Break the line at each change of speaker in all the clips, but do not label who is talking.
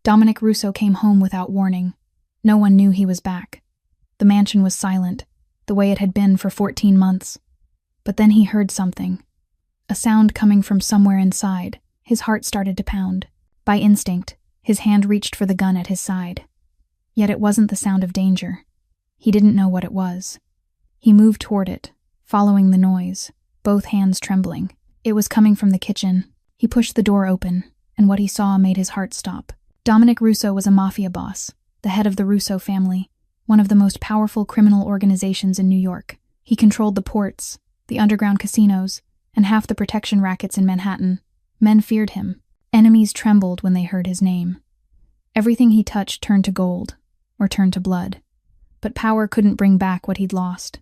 Dominic Russo came home without warning. No one knew he was back. The mansion was silent, the way it had been for 14 months. But then he heard something. A sound coming from somewhere inside. His heart started to pound. By instinct, his hand reached for the gun at his side. Yet it wasn't the sound of danger. He didn't know what it was. He moved toward it, following the noise, both hands trembling. It was coming from the kitchen. He pushed the door open, and what he saw made his heart stop. Dominic Russo was a mafia boss, the head of the Russo family, one of the most powerful criminal organizations in New York. He controlled the ports, the underground casinos, and half the protection rackets in Manhattan. Men feared him. Enemies trembled when they heard his name. Everything he touched turned to gold, or turned to blood. But power couldn't bring back what he'd lost.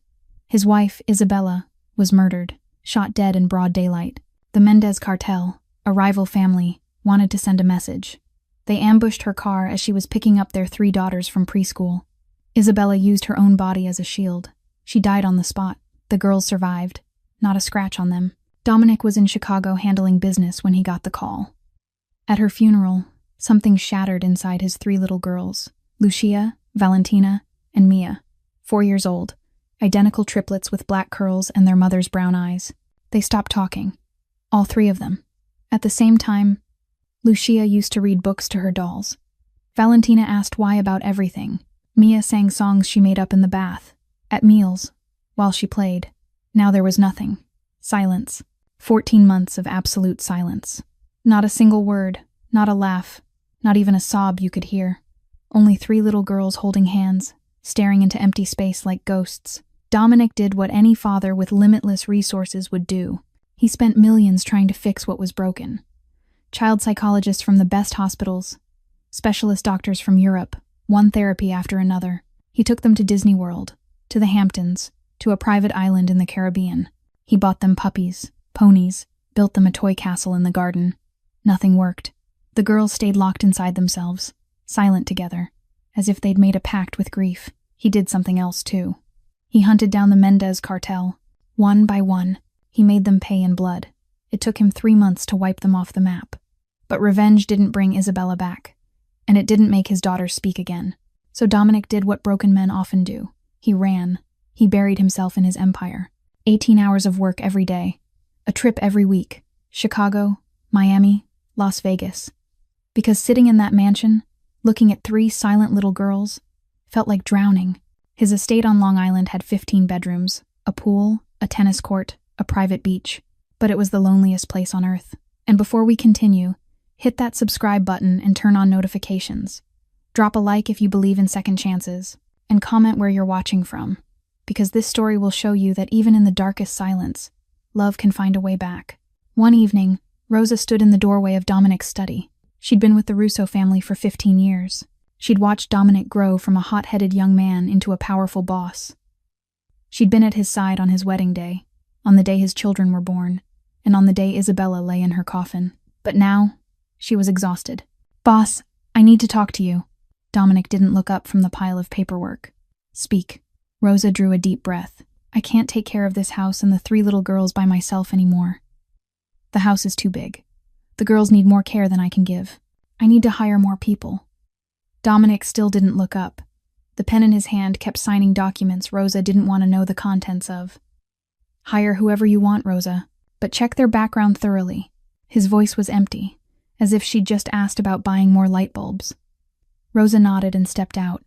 His wife, Isabella, was murdered, shot dead in broad daylight. The Mendez cartel, a rival family, wanted to send a message. They ambushed her car as she was picking up their 3 daughters from preschool. Isabella used her own body as a shield. She died on the spot. The girls survived. Not a scratch on them. Dominic was in Chicago handling business when he got the call. At her funeral, something shattered inside his 3 little girls, Lucia, Valentina, and Mia, 4 years old, identical triplets with black curls and their mother's brown eyes. They stopped talking. All 3 of them. At the same time, Lucia used to read books to her dolls. Valentina asked why about everything. Mia sang songs she made up in the bath, at meals, while she played. Now there was nothing. Silence. 14 months of absolute silence. Not a single word, not a laugh, not even a sob you could hear. Only 3 little girls holding hands, staring into empty space like ghosts. Dominic did what any father with limitless resources would do. He spent millions trying to fix what was broken. Child psychologists from the best hospitals, specialist doctors from Europe, one therapy after another. He took them to Disney World, to the Hamptons, to a private island in the Caribbean. He bought them puppies, ponies, built them a toy castle in the garden. Nothing worked. The girls stayed locked inside themselves, silent together, as if they'd made a pact with grief. He did something else, too. He hunted down the Mendez cartel. One by one, he made them pay in blood. It took him 3 months to wipe them off the map. But revenge didn't bring Isabella back, and it didn't make his daughters speak again. So Dominic did what broken men often do. He ran. He buried himself in his empire. 18 hours of work every day. A trip every week. Chicago, Miami, Las Vegas. Because sitting in that mansion, looking at 3 silent little girls, felt like drowning. His estate on Long Island had 15 bedrooms, a pool, a tennis court, a private beach. But it was the loneliest place on earth. And before we continue, hit that subscribe button and turn on notifications. Drop a like if you believe in second chances, and comment where you're watching from, because this story will show you that even in the darkest silence, love can find a way back. One evening, Rosa stood in the doorway of Dominic's study. She'd been with the Russo family for 15 years. She'd watched Dominic grow from a hot-headed young man into a powerful boss. She'd been at his side on his wedding day, on the day his children were born, and on the day Isabella lay in her coffin. But now, she was exhausted. "Boss, I need to talk to you." Dominic didn't look up from the pile of paperwork. "Speak." Rosa drew a deep breath. "I can't take care of this house and the 3 little girls by myself anymore. The house is too big. The girls need more care than I can give. I need to hire more people." Dominic still didn't look up. The pen in his hand kept signing documents Rosa didn't want to know the contents of. "Hire whoever you want, Rosa, but check their background thoroughly." His voice was empty, as if she'd just asked about buying more light bulbs. Rosa nodded and stepped out.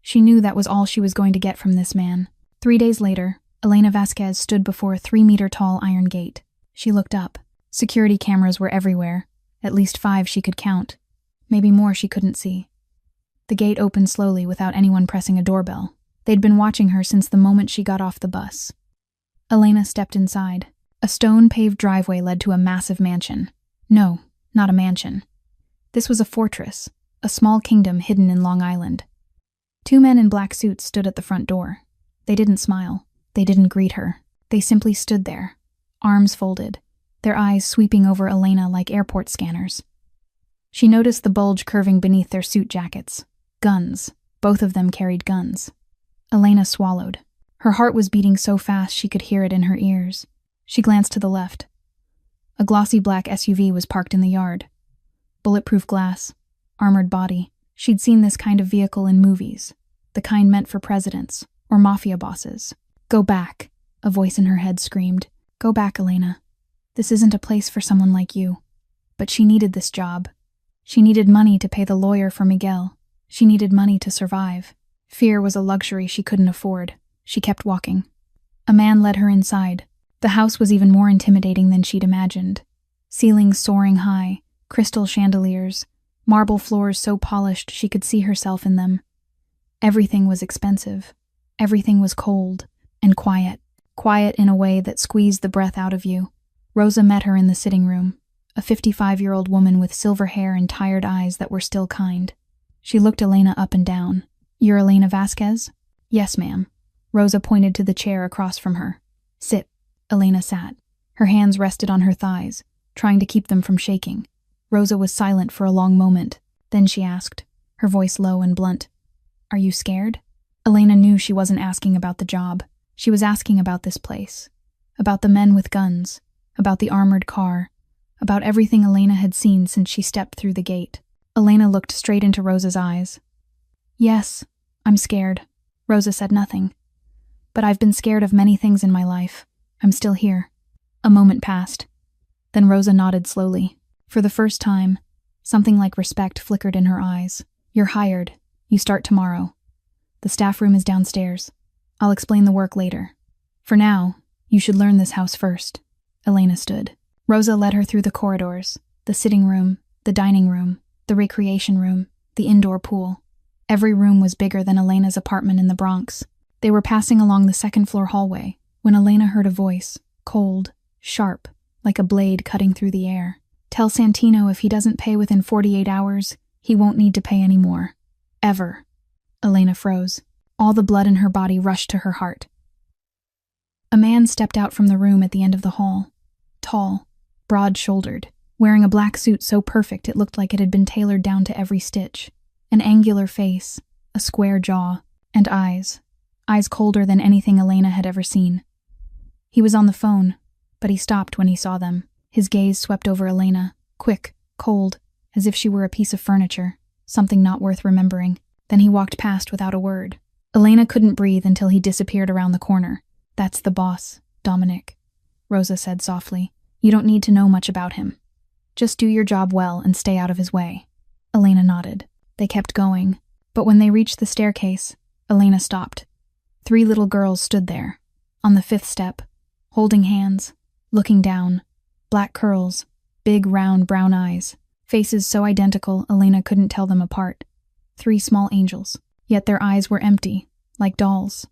She knew that was all she was going to get from this man. 3 days later, Elena Vasquez stood before a 3-meter-tall iron gate. She looked up. Security cameras were everywhere, at least 5 she could count. Maybe more she couldn't see. The gate opened slowly without anyone pressing a doorbell. They'd been watching her since the moment she got off the bus. Elena stepped inside. A stone-paved driveway led to a massive mansion. No, not a mansion. This was a fortress, a small kingdom hidden in Long Island. 2 men in black suits stood at the front door. They didn't smile. They didn't greet her. They simply stood there, arms folded, their eyes sweeping over Elena like airport scanners. She noticed the bulge curving beneath their suit jackets. Guns. Both of them carried guns. Elena swallowed. Her heart was beating so fast she could hear it in her ears. She glanced to the left. A glossy black SUV was parked in the yard. Bulletproof glass, armored body. She'd seen this kind of vehicle in movies, the kind meant for presidents or mafia bosses. "Go back," a voice in her head screamed. "Go back, Elena. This isn't a place for someone like you." But she needed this job. She needed money to pay the lawyer for Miguel. She needed money to survive. Fear was a luxury she couldn't afford. She kept walking. A man led her inside. The house was even more intimidating than she'd imagined. Ceilings soaring high, crystal chandeliers, marble floors so polished she could see herself in them. Everything was expensive. Everything was cold and quiet. Quiet in a way that squeezed the breath out of you. Rosa met her in the sitting room, a 55-year-old woman with silver hair and tired eyes that were still kind. She looked Elena up and down. "You're Elena Vasquez?" "Yes, ma'am." Rosa pointed to the chair across from her. "Sit." Elena sat. Her hands rested on her thighs, trying to keep them from shaking. Rosa was silent for a long moment. Then she asked, her voice low and blunt, "Are you scared?" Elena knew she wasn't asking about the job. She was asking about this place, about the men with guns, about the armored car, about everything Elena had seen since she stepped through the gate. Elena looked straight into Rosa's eyes. "Yes, I'm scared." Rosa said nothing. "But I've been scared of many things in my life. I'm still here." A moment passed. Then Rosa nodded slowly. For the first time, something like respect flickered in her eyes. "You're hired. You start tomorrow. The staff room is downstairs. I'll explain the work later. For now, you should learn this house first." Elena stood. Rosa led her through the corridors, the sitting room, the dining room, the recreation room, the indoor pool. Every room was bigger than Elena's apartment in the Bronx. They were passing along the second-floor hallway when Elena heard a voice, cold, sharp, like a blade cutting through the air. "Tell Santino if he doesn't pay within 48 hours, he won't need to pay anymore. Ever." Elena froze. All the blood in her body rushed to her heart. A man stepped out from the room at the end of the hall. Tall, broad-shouldered, wearing a black suit so perfect it looked like it had been tailored down to every stitch. An angular face, a square jaw, and eyes colder than anything Elena had ever seen. He was on the phone, but he stopped when he saw them. His gaze swept over Elena, quick, cold, as if she were a piece of furniture, something not worth remembering. Then he walked past without a word. Elena couldn't breathe until he disappeared around the corner. "That's the boss, Dominic," Rosa said softly. "You don't need to know much about him. Just do your job well and stay out of his way." Elena nodded. They kept going, but when they reached the staircase, Elena stopped. 3 little girls stood there, on the 5th step, holding hands, looking down, black curls, big round brown eyes, faces so identical Elena couldn't tell them apart. 3 small angels, yet their eyes were empty, like dolls.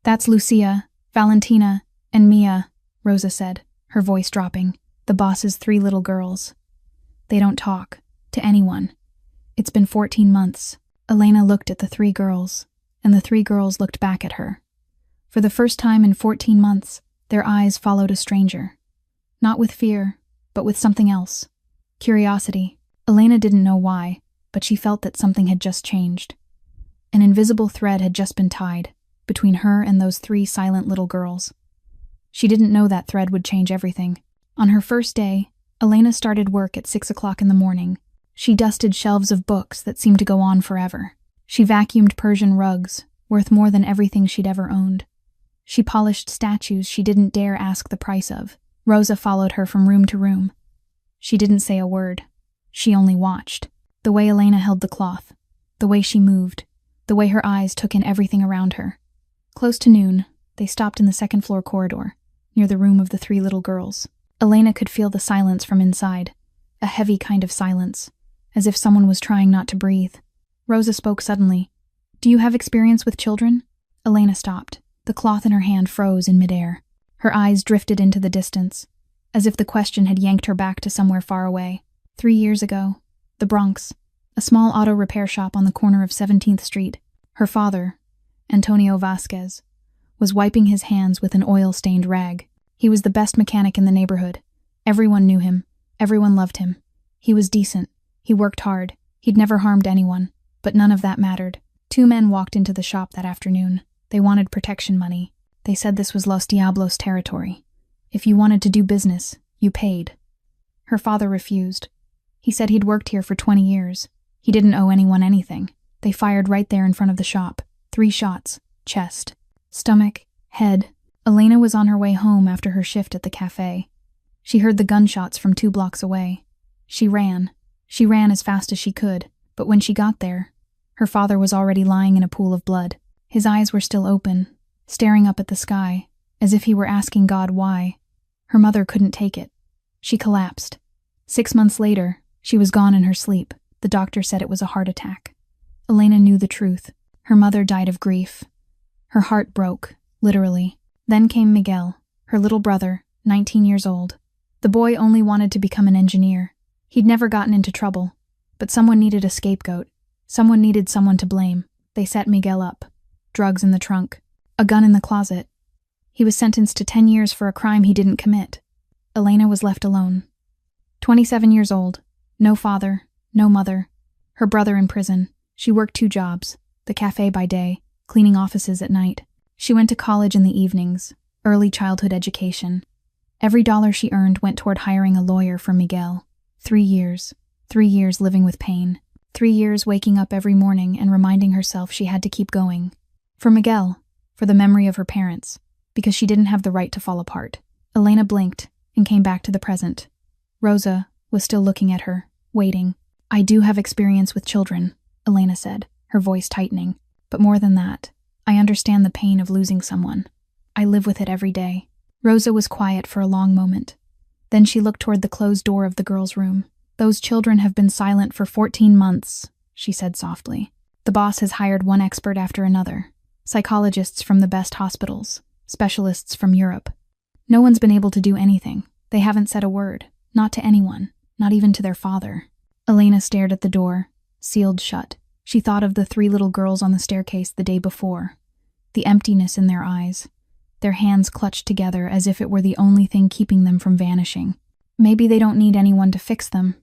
"That's Lucia, Valentina, and Mia," Rosa said, her voice dropping. "The boss's 3 little girls. They don't talk, to anyone. It's been 14 months. Elena looked at the 3 girls, and the 3 girls looked back at her. For the first time in 14 months, their eyes followed a stranger. Not with fear, but with something else. Curiosity. Elena didn't know why, but she felt that something had just changed. An invisible thread had just been tied, between her and those 3 silent little girls. She didn't know that thread would change everything. On her first day, Elena started work at 6 o'clock in the morning. She dusted shelves of books that seemed to go on forever. She vacuumed Persian rugs, worth more than everything she'd ever owned. She polished statues she didn't dare ask the price of. Rosa followed her from room to room. She didn't say a word. She only watched. The way Elena held the cloth, the way she moved, the way her eyes took in everything around her. Close to noon, they stopped in the second-floor corridor, near the room of the 3 little girls. Elena could feel the silence from inside, a heavy kind of silence, as if someone was trying not to breathe. Rosa spoke suddenly. "Do you have experience with children?" Elena stopped. The cloth in her hand froze in midair. Her eyes drifted into the distance, as if the question had yanked her back to somewhere far away. 3 years ago, the Bronx, a small auto repair shop on the corner of 17th Street. Her father, Antonio Vasquez, was wiping his hands with an oil-stained rag. He was the best mechanic in the neighborhood. Everyone knew him. Everyone loved him. He was decent. He worked hard. He'd never harmed anyone. But none of that mattered. 2 men walked into the shop that afternoon. They wanted protection money. They said this was Los Diablos territory. If you wanted to do business, you paid. Her father refused. He said he'd worked here for 20 years. He didn't owe anyone anything. They fired right there in front of the shop. 3 shots. Chest. Stomach. Head. Elena was on her way home after her shift at the cafe. She heard the gunshots from 2 blocks away. She ran. She ran as fast as she could, but when she got there, her father was already lying in a pool of blood. His eyes were still open, staring up at the sky, as if he were asking God why. Her mother couldn't take it. She collapsed. 6 months later, she was gone in her sleep. The doctor said it was a heart attack. Elena knew the truth. Her mother died of grief. Her heart broke, literally. Then came Miguel, her little brother, 19 years old. The boy only wanted to become an engineer. He'd never gotten into trouble, but someone needed a scapegoat. Someone needed someone to blame. They set Miguel up. Drugs in the trunk. A gun in the closet. He was sentenced to 10 years for a crime he didn't commit. Elena was left alone. 27 years old. No father, no mother. Her brother in prison. She worked 2 jobs, the cafe by day, cleaning offices at night. She went to college in the evenings, early childhood education. Every dollar she earned went toward hiring a lawyer for Miguel. 3 years. 3 years living with pain. 3 years waking up every morning and reminding herself she had to keep going. For Miguel, for the memory of her parents, because she didn't have the right to fall apart. Elena blinked and came back to the present. Rosa was still looking at her, waiting. "I do have experience with children," Elena said, her voice tightening. "But more than that, I understand the pain of losing someone. I live with it every day." Rosa was quiet for a long moment. Then she looked toward the closed door of the girls' room. "Those children have been silent for 14 months, she said softly. "The boss has hired one expert after another. Psychologists from the best hospitals, specialists from Europe. No one's been able to do anything. They haven't said a word, not to anyone, not even to their father." Elena stared at the door, sealed shut. She thought of the 3 little girls on the staircase the day before. The emptiness in their eyes. Their hands clutched together as if it were the only thing keeping them from vanishing. "Maybe they don't need anyone to fix them,"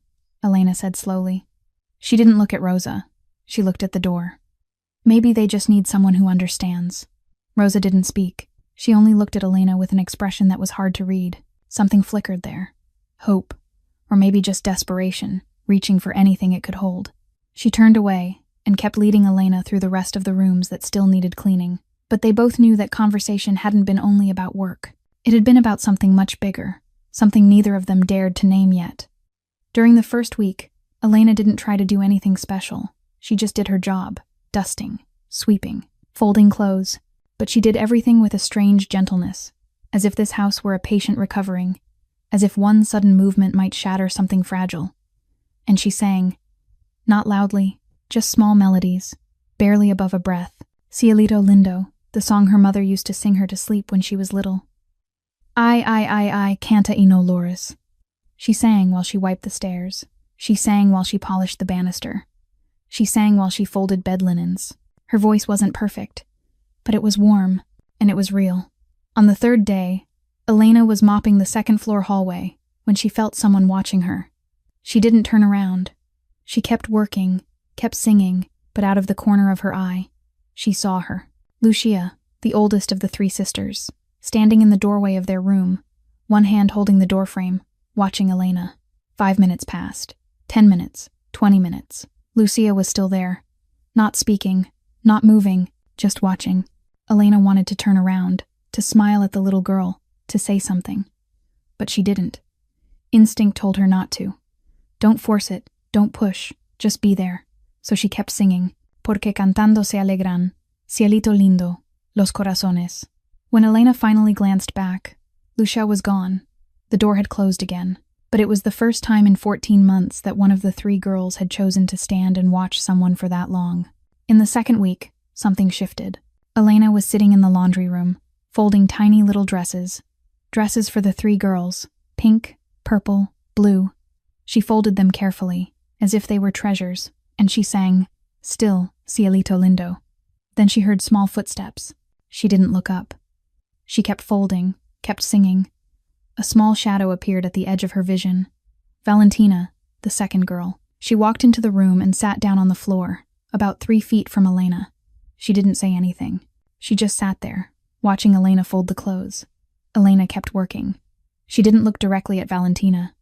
Elena said slowly. She didn't look at Rosa. She looked at the door. "Maybe they just need someone who understands." Rosa didn't speak. She only looked at Elena with an expression that was hard to read. Something flickered there. Hope. Or maybe just desperation, reaching for anything it could hold. She turned away and kept leading Elena through the rest of the rooms that still needed cleaning. But they both knew that conversation hadn't been only about work. It had been about something much bigger, something neither of them dared to name yet. During the first week, Elena didn't try to do anything special. She just did her job, dusting, sweeping, folding clothes. But she did everything with a strange gentleness, as if this house were a patient recovering, as if one sudden movement might shatter something fragile. And she sang, not loudly, just small melodies, barely above a breath. Cielito Lindo, the song her mother used to sing her to sleep when she was little. I canta y no loris. She sang while she wiped the stairs. She sang while she polished the banister. She sang while she folded bed linens. Her voice wasn't perfect, but it was warm, and it was real. On the 3rd day, Elena was mopping the 2nd floor hallway when she felt someone watching her. She didn't turn around. She kept working, kept singing, but out of the corner of her eye, she saw her. Lucia, the oldest of the 3 sisters, standing in the doorway of their room, one hand holding the doorframe, watching Elena. 5 minutes passed. 10 minutes. 20 minutes. Lucia was still there. Not speaking, not moving, just watching. Elena wanted to turn around, to smile at the little girl, to say something. But she didn't. Instinct told her not to. Don't force it, don't push, just be there. So she kept singing, Porque cantando se alegran, cielito lindo, los corazones. When Elena finally glanced back, Lucia was gone. The door had closed again. But it was the first time in 14 months that one of the 3 girls had chosen to stand and watch someone for that long. In the 2nd week, something shifted. Elena was sitting in the laundry room, folding tiny little dresses. Dresses for the 3 girls, pink, purple, blue. She folded them carefully, as if they were treasures, and she sang, still, cielito lindo. Then she heard small footsteps. She didn't look up. She kept folding, kept singing. A small shadow appeared at the edge of her vision. Valentina, the 2nd girl. She walked into the room and sat down on the floor, about 3 feet from Elena. She didn't say anything. She just sat there, watching Elena fold the clothes. Elena kept working. She didn't look directly at Valentina.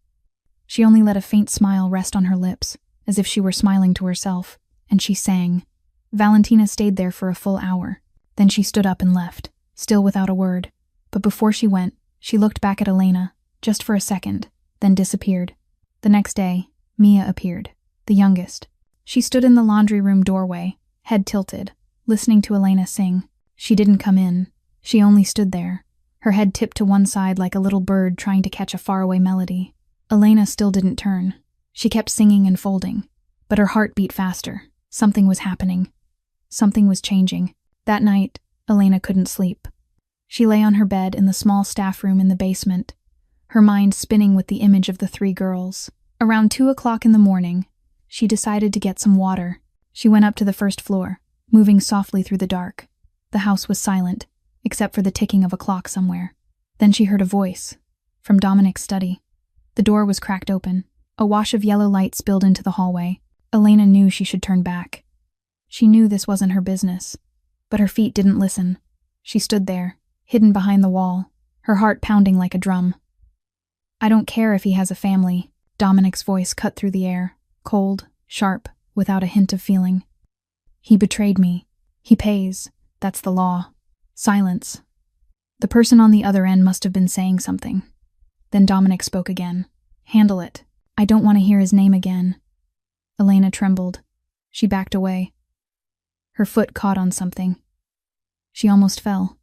She only let a faint smile rest on her lips, as if she were smiling to herself, and she sang. Valentina stayed there for a full hour. Then she stood up and left, still without a word. But before she went, she looked back at Elena, just for a second, then disappeared. The next day, Mia appeared, the youngest. She stood in the laundry room doorway, head tilted, listening to Elena sing. She didn't come in. She only stood there, her head tipped to one side like a little bird trying to catch a faraway melody. Elena still didn't turn. She kept singing and folding, but her heart beat faster. Something was happening. Something was changing. That night, Elena couldn't sleep. She lay on her bed in the small staff room in the basement, her mind spinning with the image of the three girls. Around 2 o'clock in the morning, she decided to get some water. She went up to the first floor, moving softly through the dark. The house was silent, except for the ticking of a clock somewhere. Then she heard a voice, from Dominic's study. The door was cracked open. A wash of yellow light spilled into the hallway. Elena knew she should turn back. She knew this wasn't her business, but her feet didn't listen. She stood there, hidden behind the wall, her heart pounding like a drum. "I don't care if he has a family," Dominic's voice cut through the air, cold, sharp, without a hint of feeling. "He betrayed me. He pays. That's the law." Silence. The person on the other end must have been saying something. Then Dominic spoke again. "Handle it. I don't want to hear his name again." Elena trembled. She backed away. Her foot caught on something. She almost fell.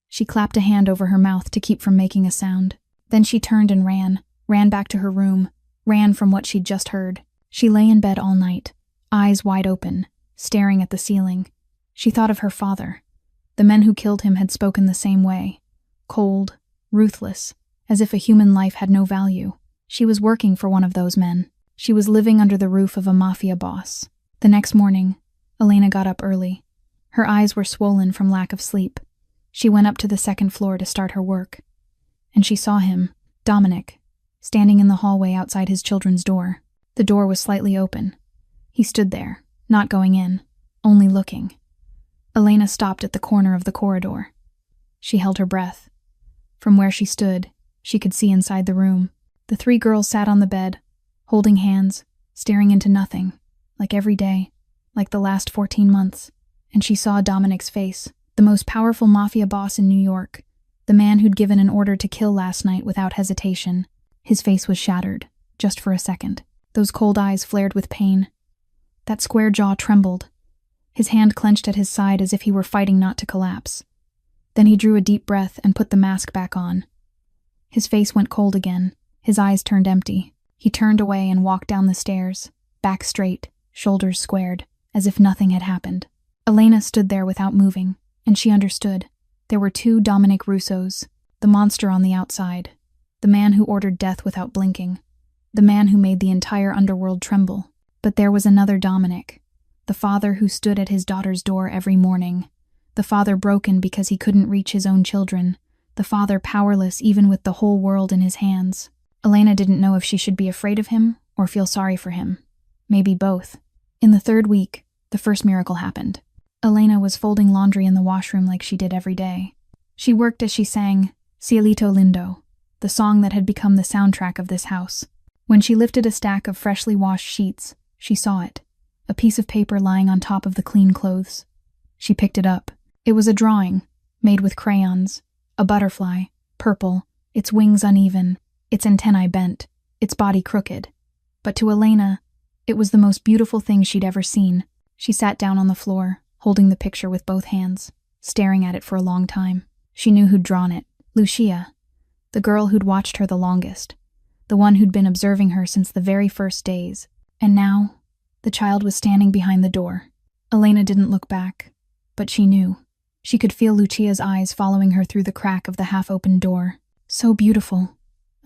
She clapped a hand over her mouth to keep from making a sound. Then she turned and ran back to her room, ran from what she'd just heard. She lay in bed all night, eyes wide open, staring at the ceiling. She thought of her father. The men who killed him had spoken the same way. Cold, ruthless, as if a human life had no value. She was working for one of those men. She was living under the roof of a Mafia boss. The next morning, Elena got up early. Her eyes were swollen from lack of sleep. She went up to the second floor to start her work. And she saw him, Dominic, standing in the hallway outside his children's door. The door was slightly open. He stood there, not going in, only looking. Elena stopped at the corner of the corridor. She held her breath. From where she stood, she could see inside the room. The three girls sat on the bed, holding hands, staring into nothing, like every day, like the last 14 months. And she saw Dominic's face, the most powerful Mafia boss in New York, the man who'd given an order to kill last night without hesitation. His face was shattered, just for a second. Those cold eyes flared with pain. That square jaw trembled. His hand clenched at his side as if he were fighting not to collapse. Then he drew a deep breath and put the mask back on. His face went cold again. His eyes turned empty. He turned away and walked down the stairs, back straight, shoulders squared, as if nothing had happened. Elena stood there without moving, and she understood. There were two Dominic Russos, the monster on the outside, the man who ordered death without blinking, the man who made the entire underworld tremble. But there was another Dominic, the father who stood at his daughter's door every morning, the father broken because he couldn't reach his own children, the father powerless even with the whole world in his hands. Elena didn't know if she should be afraid of him or feel sorry for him. Maybe both. In the third week, the first miracle happened. Elena was folding laundry in the washroom like she did every day. She worked as she sang Cielito Lindo, the song that had become the soundtrack of this house. When she lifted a stack of freshly washed sheets, she saw it, a piece of paper lying on top of the clean clothes. She picked it up. It was a drawing, made with crayons, a butterfly, purple, its wings uneven, its antennae bent, its body crooked. But to Elena, it was the most beautiful thing she'd ever seen. She sat down on the floor, holding the picture with both hands, staring at it for a long time. She knew who'd drawn it, Lucia, the girl who'd watched her the longest, the one who'd been observing her since the very first days. And now, the child was standing behind the door. Elena didn't look back, but she knew. She could feel Lucia's eyes following her through the crack of the half-opened door. "So beautiful,"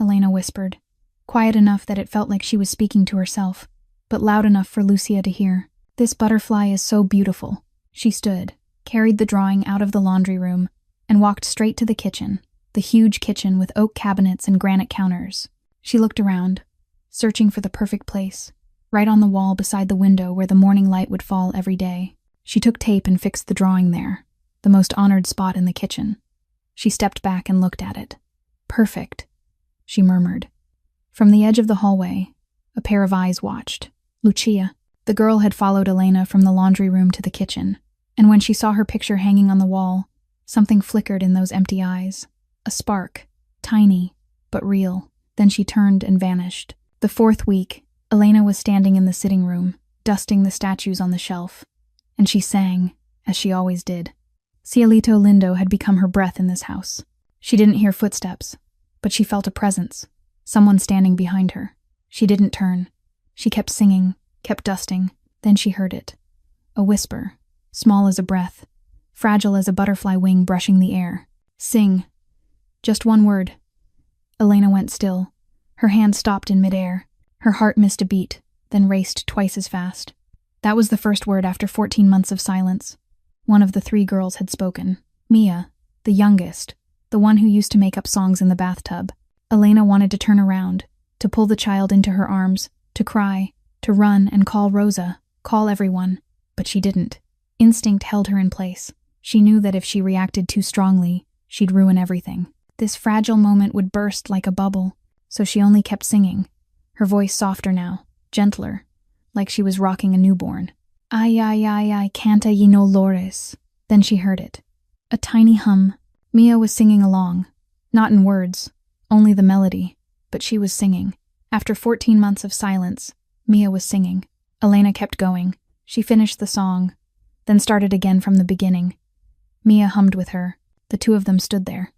Elena whispered, quiet enough that it felt like she was speaking to herself, but loud enough for Lucia to hear. "This butterfly is so beautiful." She stood, carried the drawing out of the laundry room, and walked straight to the kitchen, the huge kitchen with oak cabinets and granite counters. She looked around, searching for the perfect place, right on the wall beside the window where the morning light would fall every day. She took tape and fixed the drawing there, the most honored spot in the kitchen. She stepped back and looked at it. "Perfect," she murmured. From the edge of the hallway, a pair of eyes watched, Lucia. The girl had followed Elena from the laundry room to the kitchen, and when she saw her picture hanging on the wall, something flickered in those empty eyes. A spark, tiny, but real. Then she turned and vanished. The fourth week, Elena was standing in the sitting room, dusting the statues on the shelf, and she sang, as she always did. Cielito Lindo had become her breath in this house. She didn't hear footsteps, but she felt a presence, someone standing behind her. She didn't turn. She kept singing, kept dusting. Then she heard it. A whisper, small as a breath, fragile as a butterfly wing brushing the air. Sing. Just one word. Elena went still. Her hand stopped in midair. Her heart missed a beat, then raced twice as fast. That was the first word after 14 months of silence. One of the three girls had spoken. Mia, the youngest, the one who used to make up songs in the bathtub. Elena wanted to turn around, to pull the child into her arms, to cry, to run and call Rosa, call everyone, but she didn't. Instinct held her in place. She knew that if she reacted too strongly, she'd ruin everything. This fragile moment would burst like a bubble, so she only kept singing, her voice softer now, gentler, like she was rocking a newborn. Ay, ay, ay, ay, canta y no lores. Then she heard it. A tiny hum. Mia was singing along. Not in words, only the melody, but she was singing. After 14 months of silence, Mia was singing. Elena kept going. She finished the song, then started again from the beginning. Mia hummed with her. The two of them stood there.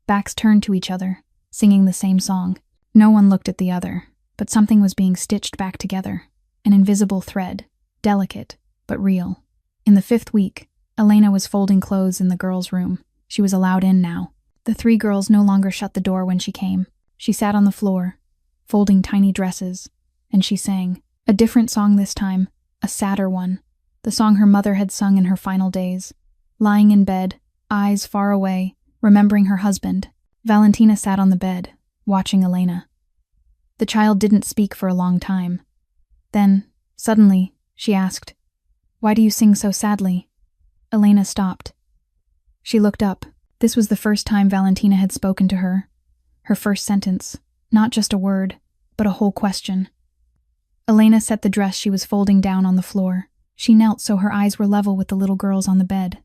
Backs turned to each other, singing the same song. No one looked at the other, but something was being stitched back together. An invisible thread, delicate, but real. In the 5th week, Elena was folding clothes in the girls' room. She was allowed in now. The 3 girls no longer shut the door when she came. She sat on the floor, folding tiny dresses, and she sang. A different song this time, a sadder one. The song her mother had sung in her final days. Lying in bed, eyes far away, remembering her husband, Valentina sat on the bed, watching Elena. The child didn't speak for a long time. Then, suddenly, she asked, "Why do you sing so sadly?" Elena stopped. She looked up. This was the first time Valentina had spoken to her. Her first sentence, not just a word, but a whole question. Elena set the dress she was folding down on the floor. She knelt so her eyes were level with the little girls on the bed.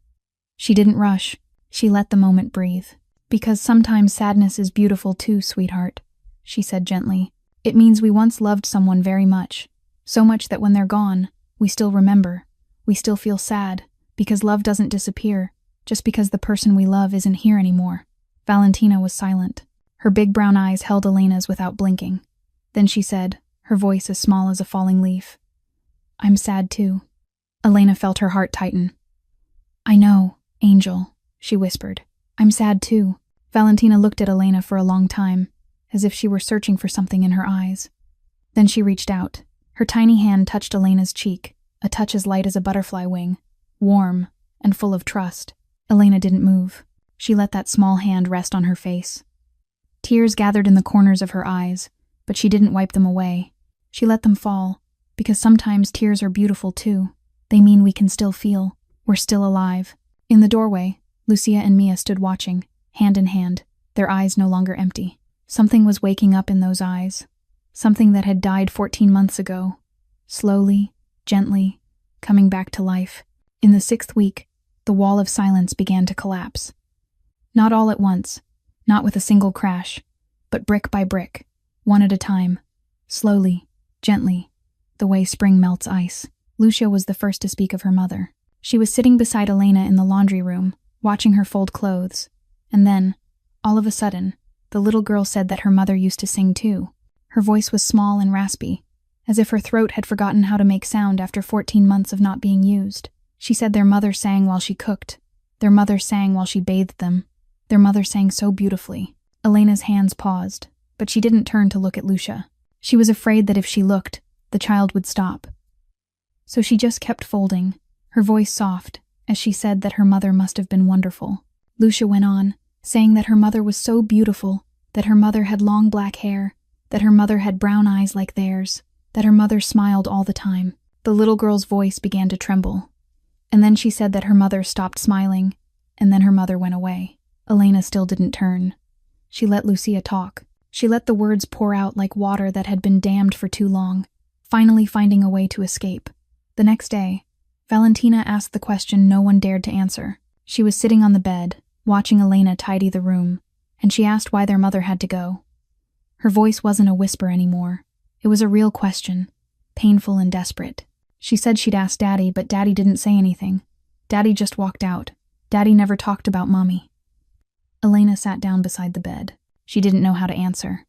She didn't rush. She let the moment breathe. "Because sometimes sadness is beautiful too, sweetheart," she said gently. "It means we once loved someone very much. So much that when they're gone, we still remember. We still feel sad, because love doesn't disappear, just because the person we love isn't here anymore." Valentina was silent. Her big brown eyes held Elena's without blinking. Then she said, her voice as small as a falling leaf, "I'm sad too." Elena felt her heart tighten. "I know, Angel," she whispered. "I'm sad too." Valentina looked at Elena for a long time, as if she were searching for something in her eyes. Then she reached out. Her tiny hand touched Elena's cheek, a touch as light as a butterfly wing, warm and full of trust. Elena didn't move. She let that small hand rest on her face. Tears gathered in the corners of her eyes, but she didn't wipe them away. She let them fall, because sometimes tears are beautiful too. They mean we can still feel. We're still alive. In the doorway, Lucia and Mia stood watching, hand in hand, their eyes no longer empty. Something was waking up in those eyes. Something that had died 14 months ago. Slowly, gently, coming back to life. In the 6th week, the wall of silence began to collapse. Not all at once, not with a single crash, but brick by brick, one at a time, slowly, gently, the way spring melts ice. Lucia was the first to speak of her mother. She was sitting beside Elena in the laundry room, watching her fold clothes, and then, all of a sudden, the little girl said that her mother used to sing too. Her voice was small and raspy, as if her throat had forgotten how to make sound after 14 months of not being used. She said their mother sang while she cooked. Their mother sang while she bathed them. Their mother sang so beautifully. Elena's hands paused, but she didn't turn to look at Lucia. She was afraid that if she looked, the child would stop. So she just kept folding, her voice soft, as she said that her mother must have been wonderful. Lucia went on, saying that her mother was so beautiful, that her mother had long black hair, that her mother had brown eyes like theirs, that her mother smiled all the time. The little girl's voice began to tremble. And then she said that her mother stopped smiling, and then her mother went away. Elena still didn't turn. She let Lucia talk. She let the words pour out like water that had been dammed for too long. finally finding a way to escape. The next day, Valentina asked the question no one dared to answer. She was sitting on the bed, watching Elena tidy the room, and she asked why their mother had to go. Her voice wasn't a whisper anymore. It was a real question, painful and desperate. She said she'd asked Daddy, but Daddy didn't say anything. Daddy just walked out. Daddy never talked about Mommy. Elena sat down beside the bed. She didn't know how to answer.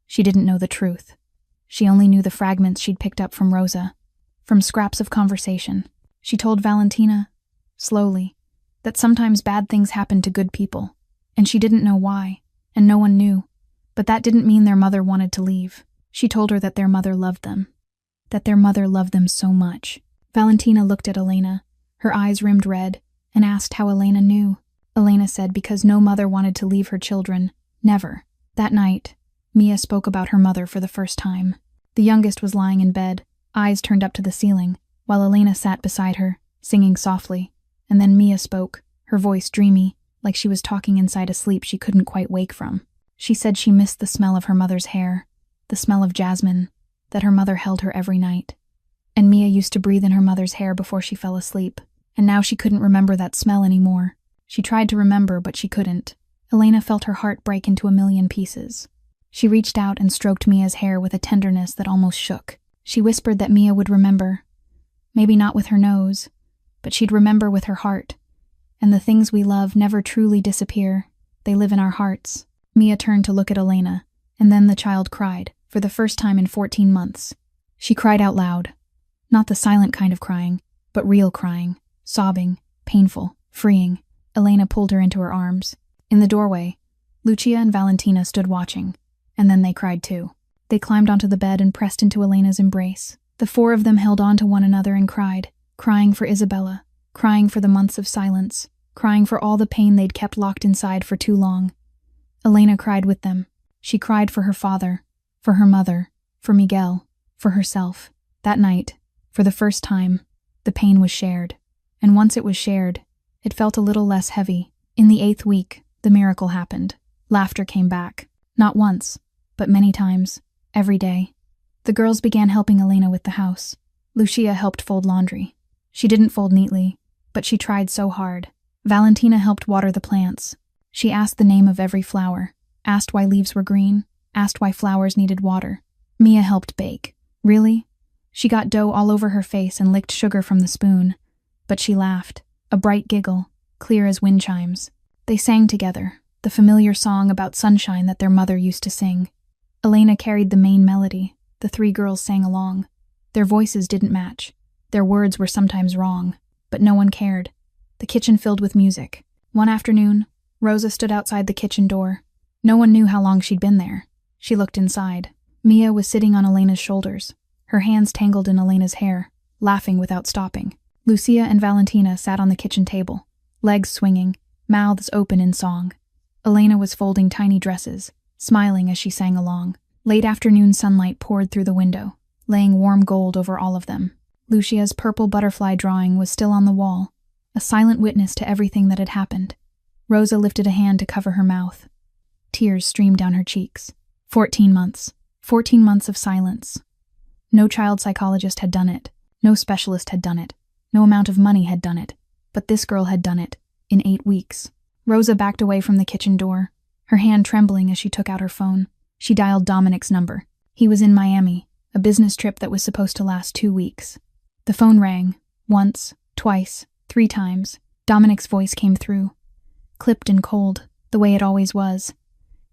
She didn't know the truth. She only knew the fragments she'd picked up from Rosa, from scraps of conversation. She told Valentina, slowly, that sometimes bad things happen to good people, and she didn't know why, and no one knew. But that didn't mean their mother wanted to leave. She told her that their mother loved them. That their mother loved them so much. Valentina looked at Elena, her eyes rimmed red, and asked how Elena knew. Elena said because no mother wanted to leave her children. Never. That night, Mia spoke about her mother for the first time. The youngest was lying in bed, eyes turned up to the ceiling, while Elena sat beside her, singing softly. And then Mia spoke, her voice dreamy, like she was talking inside a sleep she couldn't quite wake from. She said she missed the smell of her mother's hair, the smell of jasmine, that her mother held her every night. And Mia used to breathe in her mother's hair before she fell asleep, and now she couldn't remember that smell anymore. She tried to remember, but she couldn't. Elena felt her heart break into a million pieces. She reached out and stroked Mia's hair with a tenderness that almost shook. She whispered that Mia would remember. Maybe not with her nose, but she'd remember with her heart. And the things we love never truly disappear. They live in our hearts. Mia turned to look at Elena, and then the child cried, for the first time in 14 months. She cried out loud. Not the silent kind of crying, but real crying, sobbing, painful, freeing. Elena pulled her into her arms. In the doorway, Lucia and Valentina stood watching, and then they cried too. They climbed onto the bed and pressed into Elena's embrace. The four of them held on to one another and cried, crying for Isabella, crying for the months of silence, crying for all the pain they'd kept locked inside for too long. Elena cried with them. She cried for her father, for her mother, for Miguel, for herself. That night, for the first time, the pain was shared. And once it was shared, it felt a little less heavy. In the 8th week, the miracle happened. Laughter came back. Not once, but many times, every day. The girls began helping Elena with the house. Lucia helped fold laundry. She didn't fold neatly, but she tried so hard. Valentina helped water the plants. She asked the name of every flower, asked why leaves were green, asked why flowers needed water. Mia helped bake. Really? She got dough all over her face and licked sugar from the spoon. But she laughed, a bright giggle, clear as wind chimes. They sang together, the familiar song about sunshine that their mother used to sing. Elena carried the main melody. The 3 girls sang along. Their voices didn't match. Their words were sometimes wrong, but no one cared. The kitchen filled with music. One afternoon, Rosa stood outside the kitchen door. No one knew how long she'd been there. She looked inside. Mia was sitting on Elena's shoulders, her hands tangled in Elena's hair, laughing without stopping. Lucia and Valentina sat on the kitchen table, legs swinging, mouths open in song. Elena was folding tiny dresses, smiling as she sang along. Late afternoon sunlight poured through the window, laying warm gold over all of them. Lucia's purple butterfly drawing was still on the wall, a silent witness to everything that had happened. Rosa lifted a hand to cover her mouth. Tears streamed down her cheeks. 14 months. 14 months of silence. No child psychologist had done it. No specialist had done it. No amount of money had done it. But this girl had done it. In 8 weeks. Rosa backed away from the kitchen door, her hand trembling as she took out her phone. She dialed Dominic's number. He was in Miami, a business trip that was supposed to last 2 weeks. The phone rang. Once, twice, 3 times. Dominic's voice came through. Clipped and cold, the way it always was.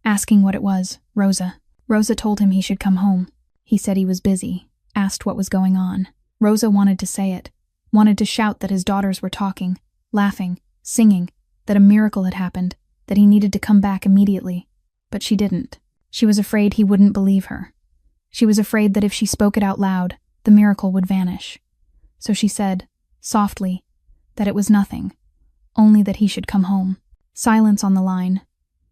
Asking what it was, Rosa. Rosa told him he should come home. He said he was busy, asked what was going on. Rosa wanted to say it, wanted to shout that his daughters were talking, laughing, singing, that a miracle had happened, that he needed to come back immediately. But she didn't. She was afraid he wouldn't believe her. She was afraid that if she spoke it out loud, the miracle would vanish. So she said, softly, that it was nothing, only that he should come home. Silence on the line,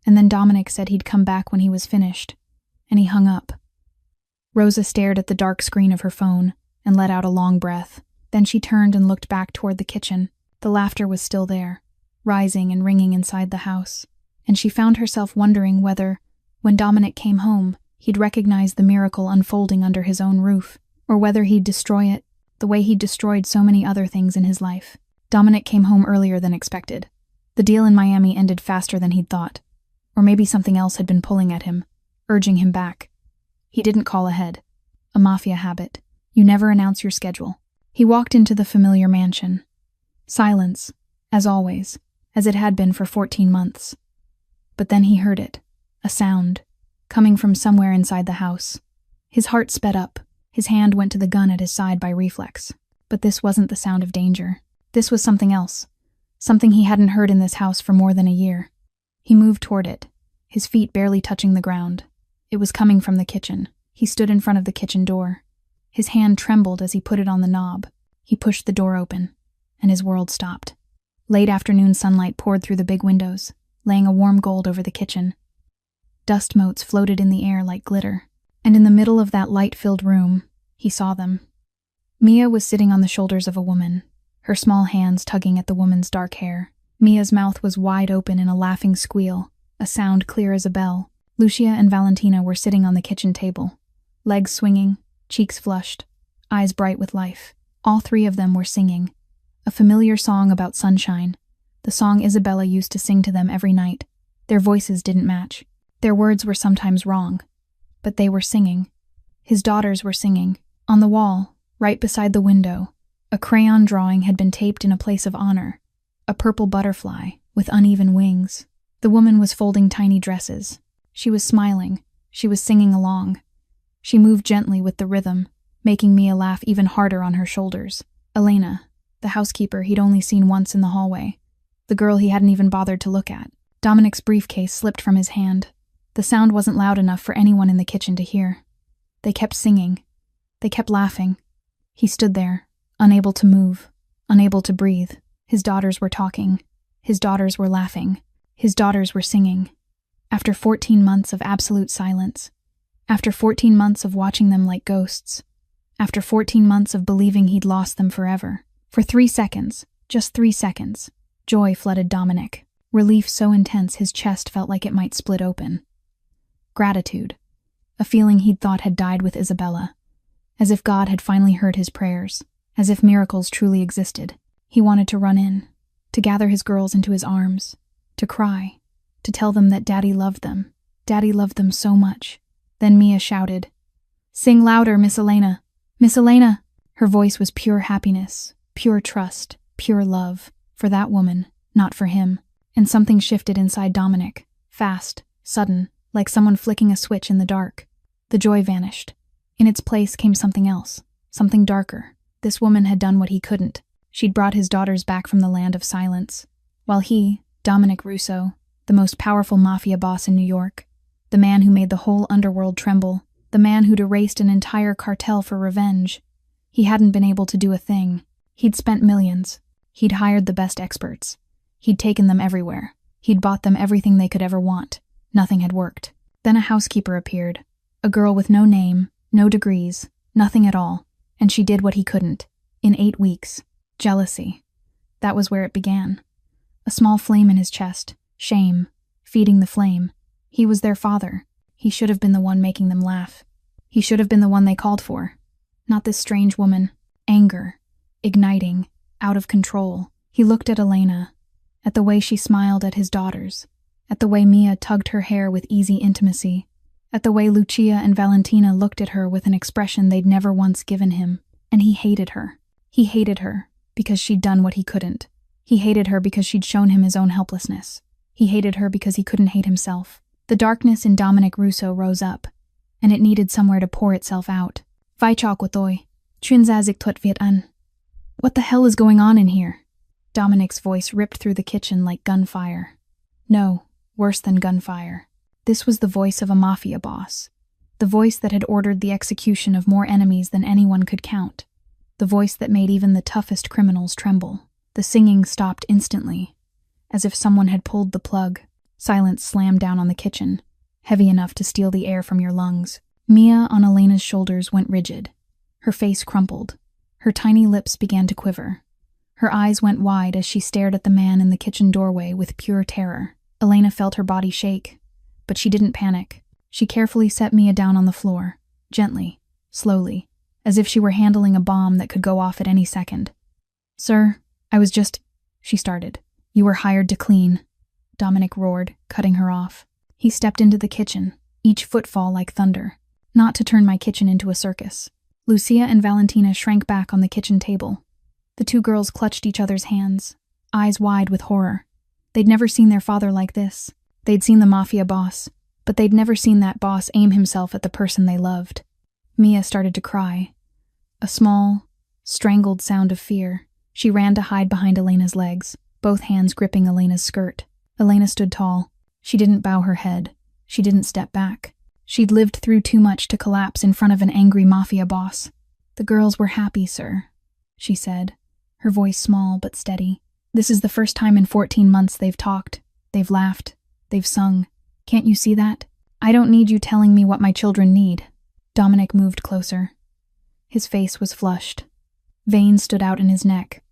and then Dominic said he'd come back when he was finished, and he hung up. Rosa stared at the dark screen of her phone and let out a long breath. Then she turned and looked back toward the kitchen. The laughter was still there, rising and ringing inside the house, and she found herself wondering whether, when Dominic came home, he'd recognize the miracle unfolding under his own roof. or whether he'd destroy it, the way he'd destroyed so many other things in his life. Dominic came home earlier than expected. The deal in Miami ended faster than he'd thought. Or maybe something else had been pulling at him, urging him back. He didn't call ahead. A Mafia habit. You never announce your schedule. He walked into the familiar mansion. Silence, as always, as it had been for 14 months. But then he heard it. A sound, coming from somewhere inside the house. His heart sped up. His hand went to the gun at his side by reflex. But this wasn't the sound of danger. This was something else. Something he hadn't heard in this house for more than a year. He moved toward it, his feet barely touching the ground. It was coming from the kitchen. He stood in front of the kitchen door. His hand trembled as he put it on the knob. He pushed the door open, and his world stopped. Late afternoon sunlight poured through the big windows, laying a warm gold over the kitchen. Dust motes floated in the air like glitter, and in the middle of that light-filled room, he saw them. Mia was sitting on the shoulders of a woman, her small hands tugging at the woman's dark hair. Mia's mouth was wide open in a laughing squeal, a sound clear as a bell. Lucia and Valentina were sitting on the kitchen table, legs swinging, cheeks flushed, eyes bright with life. All three of them were singing. A familiar song about sunshine, the song Isabella used to sing to them every night. Their voices didn't match. Their words were sometimes wrong. But they were singing. His daughters were singing. On the wall, right beside the window, a crayon drawing had been taped in a place of honor. A purple butterfly, with uneven wings. The woman was folding tiny dresses. She was smiling. She was singing along. She moved gently with the rhythm, making Mia laugh even harder on her shoulders. Elena, the housekeeper he'd only seen once in the hallway. The girl he hadn't even bothered to look at. Dominic's briefcase slipped from his hand. The sound wasn't loud enough for anyone in the kitchen to hear. They kept singing. They kept laughing. He stood there, unable to move, unable to breathe. His daughters were talking. His daughters were laughing. His daughters were singing. After 14 months of absolute silence. After 14 months of watching them like ghosts. After 14 months of believing he'd lost them forever. For 3 seconds, just 3 seconds, joy flooded Dominic. Relief so intense his chest felt like it might split open. Gratitude. A feeling he'd thought had died with Isabella. As if God had finally heard his prayers. As if miracles truly existed. He wanted to run in, to gather his girls into his arms, to cry, to tell them that Daddy loved them. Daddy loved them so much. Then Mia shouted, "Sing louder, Miss Elena! Miss Elena!" Her voice was pure happiness, pure trust, pure love, for that woman, not for him. And something shifted inside Dominic, fast, sudden, like someone flicking a switch in the dark. The joy vanished. In its place came something else, something darker. This woman had done what he couldn't. She'd brought his daughters back from the land of silence, while he, Dominic Russo, the most powerful mafia boss in New York, the man who made the whole underworld tremble, the man who'd erased an entire cartel for revenge, he hadn't been able to do a thing. He'd spent millions. He'd hired the best experts. He'd taken them everywhere. He'd bought them everything they could ever want. Nothing had worked. Then a housekeeper appeared, a girl with no name, no degrees, nothing at all, and she did what he couldn't. In 8 weeks. Jealousy. That was where it began. A small flame in his chest. Shame. Feeding the flame. He was their father. He should have been the one making them laugh. He should have been the one they called for. Not this strange woman. Anger. Igniting. Out of control. He looked at Elena. At the way she smiled at his daughters. At the way Mia tugged her hair with easy intimacy. At the way Lucia and Valentina looked at her with an expression they'd never once given him. And he hated her. He hated her. Because she'd done what he couldn't. He hated her because she'd shown him his own helplessness. He hated her because he couldn't hate himself. The darkness in Dominic Russo rose up, and it needed somewhere to pour itself out. What the hell is going on in here? Dominic's voice ripped through the kitchen like gunfire. No, worse than gunfire. This was the voice of a mafia boss. The voice that had ordered the execution of more enemies than anyone could count. The voice that made even the toughest criminals tremble. The singing stopped instantly, as if someone had pulled the plug. Silence slammed down on the kitchen, heavy enough to steal the air from your lungs. Mia on Elena's shoulders went rigid. Her face crumpled. Her tiny lips began to quiver. Her eyes went wide as she stared at the man in the kitchen doorway with pure terror. Elena felt her body shake, but she didn't panic. She carefully set Mia down on the floor, gently, slowly, as if she were handling a bomb that could go off at any second. "Sir, I was just," she started. "You were hired to clean," Dominic roared, cutting her off. He stepped into the kitchen, each footfall like thunder. "Not to turn my kitchen into a circus." Lucia and Valentina shrank back on the kitchen table. The two girls clutched each other's hands, eyes wide with horror. They'd never seen their father like this. They'd seen the Mafia boss, but they'd never seen that boss aim himself at the person they loved. Mia started to cry. A small, strangled sound of fear. She ran to hide behind Elena's legs, both hands gripping Elena's skirt. Elena stood tall. She didn't bow her head. She didn't step back. She'd lived through too much to collapse in front of an angry Mafia boss. "The girls were happy, sir," she said, her voice small but steady. "This is the first time in 14 months they've talked. They've laughed. They've sung. Can't you see that? I don't need you telling me what my children need." Dominic moved closer. His face was flushed. Veins stood out in his neck.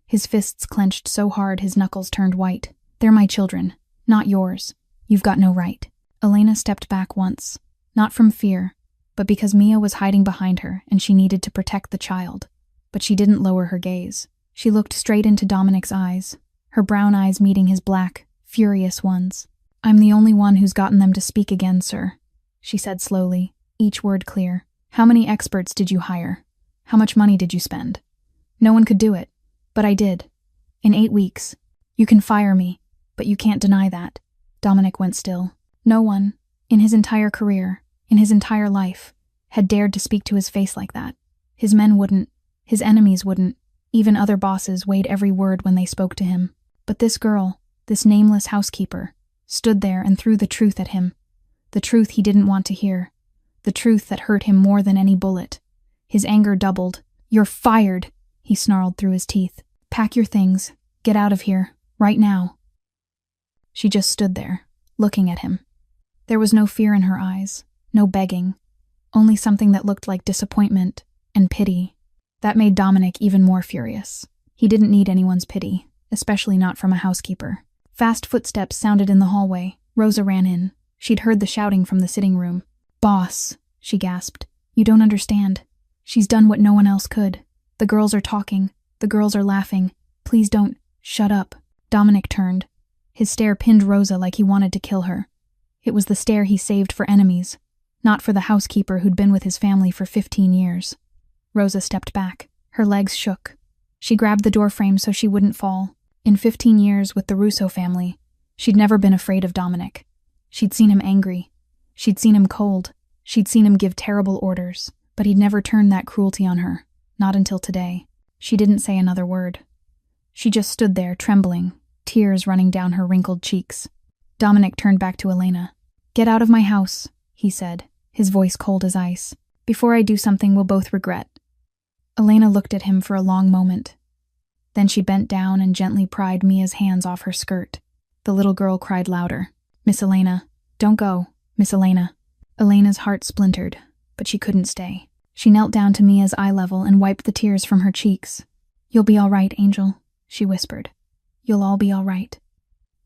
His fists clenched so hard his knuckles turned white. "They're my children, not yours. You've got no right." Elena stepped back once, not from fear, but because Mia was hiding behind her and she needed to protect the child. But she didn't lower her gaze. She looked straight into Dominic's eyes, her brown eyes meeting his black, furious ones. "I'm the only one who's gotten them to speak again, sir," she said slowly, each word clear. "How many experts did you hire? How much money did you spend? No one could do it, but I did. In 8 weeks. You can fire me, but you can't deny that." Dominic went still. No one, in his entire career, in his entire life, had dared to speak to his face like that. His men wouldn't, his enemies wouldn't, even other bosses weighed every word when they spoke to him. But this girl, this nameless housekeeper, stood there and threw the truth at him. The truth he didn't want to hear. The truth that hurt him more than any bullet. His anger doubled. "You're fired," he snarled through his teeth. "Pack your things. Get out of here. Right now." She just stood there, looking at him. There was no fear in her eyes, no begging, only something that looked like disappointment and pity. That made Dominic even more furious. He didn't need anyone's pity, especially not from a housekeeper. Fast footsteps sounded in the hallway. Rosa ran in. She'd heard the shouting from the sitting room. "Boss," she gasped. "You don't understand. She's done what no one else could. The girls are talking. The girls are laughing. Please don't." "Shut up." Dominic turned. His stare pinned Rosa like he wanted to kill her. It was the stare he saved for enemies, not for the housekeeper who'd been with his family for 15 years. Rosa stepped back. Her legs shook. She grabbed the doorframe so she wouldn't fall. In 15 years with the Russo family, she'd never been afraid of Dominic. She'd seen him angry. She'd seen him cold. She'd seen him give terrible orders, but he'd never turned that cruelty on her, not until today. She didn't say another word. She just stood there, trembling, tears running down her wrinkled cheeks. Dominic turned back to Elena. "Get out of my house," he said, his voice cold as ice. "Before I do something we'll both regret." Elena looked at him for a long moment. Then she bent down and gently pried Mia's hands off her skirt. The little girl cried louder. "Miss Elena, don't go, Miss Elena." Elena's heart splintered, but she couldn't stay. She knelt down to Mia's eye level and wiped the tears from her cheeks. "You'll be all right, Angel," she whispered. "You'll all be all right."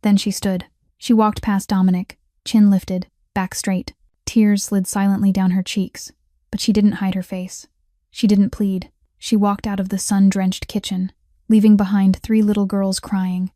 Then she stood. She walked past Dominic, chin lifted, back straight. Tears slid silently down her cheeks, but she didn't hide her face. She didn't plead. She walked out of the sun-drenched kitchen, leaving behind 3 little girls crying,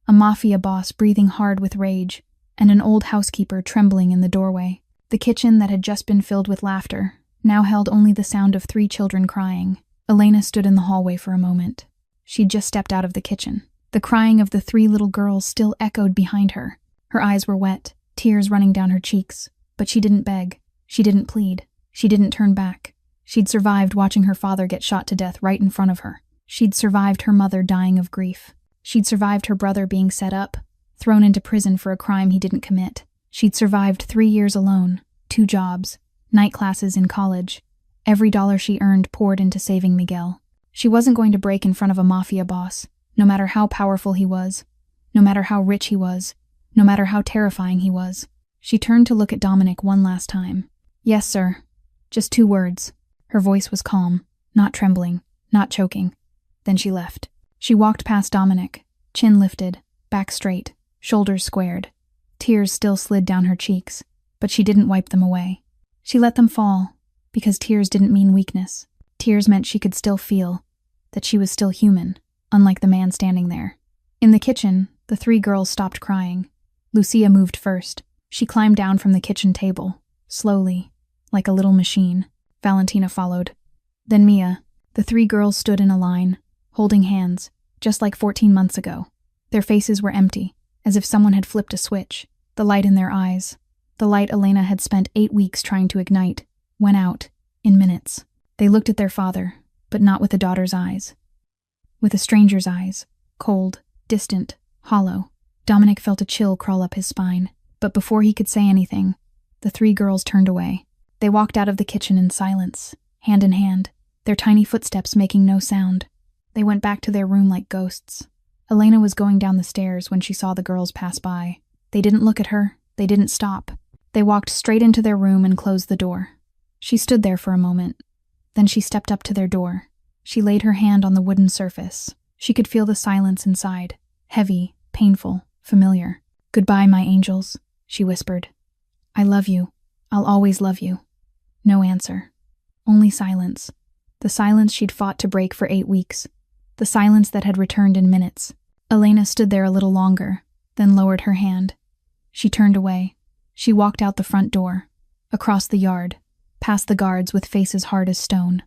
a Mafia boss breathing hard with rage, and an old housekeeper trembling in the doorway. The kitchen that had just been filled with laughter now held only the sound of 3 children crying. Elena stood in the hallway for a moment. She'd just stepped out of the kitchen. The crying of the 3 little girls still echoed behind her. Her eyes were wet, tears running down her cheeks, but she didn't beg. She didn't plead. She didn't turn back. She'd survived watching her father get shot to death right in front of her. She'd survived her mother dying of grief. She'd survived her brother being set up, thrown into prison for a crime he didn't commit. She'd survived 3 years alone, 2 jobs, night classes in college. Every dollar she earned poured into saving Miguel. She wasn't going to break in front of a Mafia boss, no matter how powerful he was, no matter how rich he was, no matter how terrifying he was. She turned to look at Dominic one last time. "Yes, sir." Just 2 words. Her voice was calm, not trembling, not choking. Then she left. She walked past Dominic, chin lifted, back straight, shoulders squared. Tears still slid down her cheeks, but she didn't wipe them away. She let them fall, because tears didn't mean weakness. Tears meant she could still feel, that she was still human, unlike the man standing there. In the kitchen, the three girls stopped crying. Lucia moved first. She climbed down from the kitchen table, slowly, like a little machine. Valentina followed. Then Mia. The three girls stood in a line, holding hands, just like 14 months ago. Their faces were empty, as if someone had flipped a switch. The light in their eyes, the light Elena had spent 8 weeks trying to ignite, went out, in minutes. They looked at their father, but not with a daughter's eyes. With a stranger's eyes, cold, distant, hollow. Dominic felt a chill crawl up his spine, but before he could say anything, the three girls turned away. They walked out of the kitchen in silence, hand in hand, their tiny footsteps making no sound. They went back to their room like ghosts. Elena was going down the stairs when she saw the girls pass by. They didn't look at her, they didn't stop. They walked straight into their room and closed the door. She stood there for a moment. Then she stepped up to their door. She laid her hand on the wooden surface. She could feel the silence inside, heavy, painful, familiar. "Goodbye, my angels," she whispered. "I love you. I'll always love you." No answer. Only silence. The silence she'd fought to break for 8 weeks. The silence that had returned in minutes. Elena stood there a little longer, then lowered her hand. She turned away. She walked out the front door, across the yard, past the guards with faces hard as stone,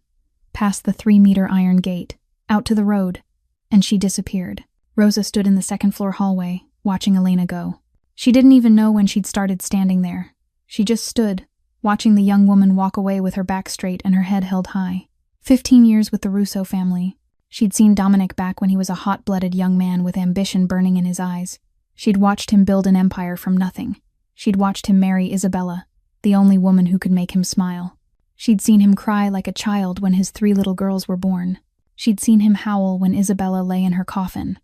past the 3-meter iron gate, out to the road, and she disappeared. Rosa stood in the second-floor hallway, watching Elena go. She didn't even know when she'd started standing there. She just stood, watching the young woman walk away with her back straight and her head held high. 15 years with the Russo family. She'd seen Dominic back when he was a hot-blooded young man with ambition burning in his eyes. She'd watched him build an empire from nothing. She'd watched him marry Isabella, the only woman who could make him smile. She'd seen him cry like a child when his 3 little girls were born. She'd seen him howl when Isabella lay in her coffin.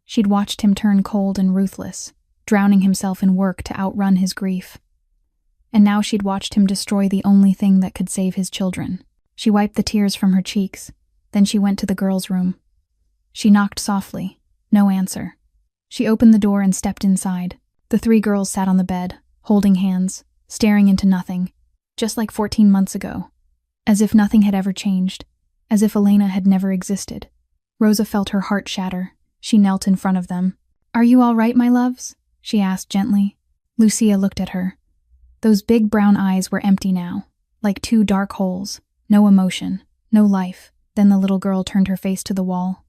She'd watched him turn cold and ruthless, drowning himself in work to outrun his grief. And now she'd watched him destroy the only thing that could save his children. She wiped the tears from her cheeks. Then she went to the girls' room. She knocked softly. No answer. She opened the door and stepped inside. The 3 girls sat on the bed, holding hands, staring into nothing, just like 14 months ago. As if nothing had ever changed. As if Elena had never existed. Rosa felt her heart shatter. She knelt in front of them. "Are you all right, my loves?" she asked gently. Lucia looked at her. Those big brown eyes were empty now, like 2 dark holes. No emotion, no life. Then the little girl turned her face to the wall.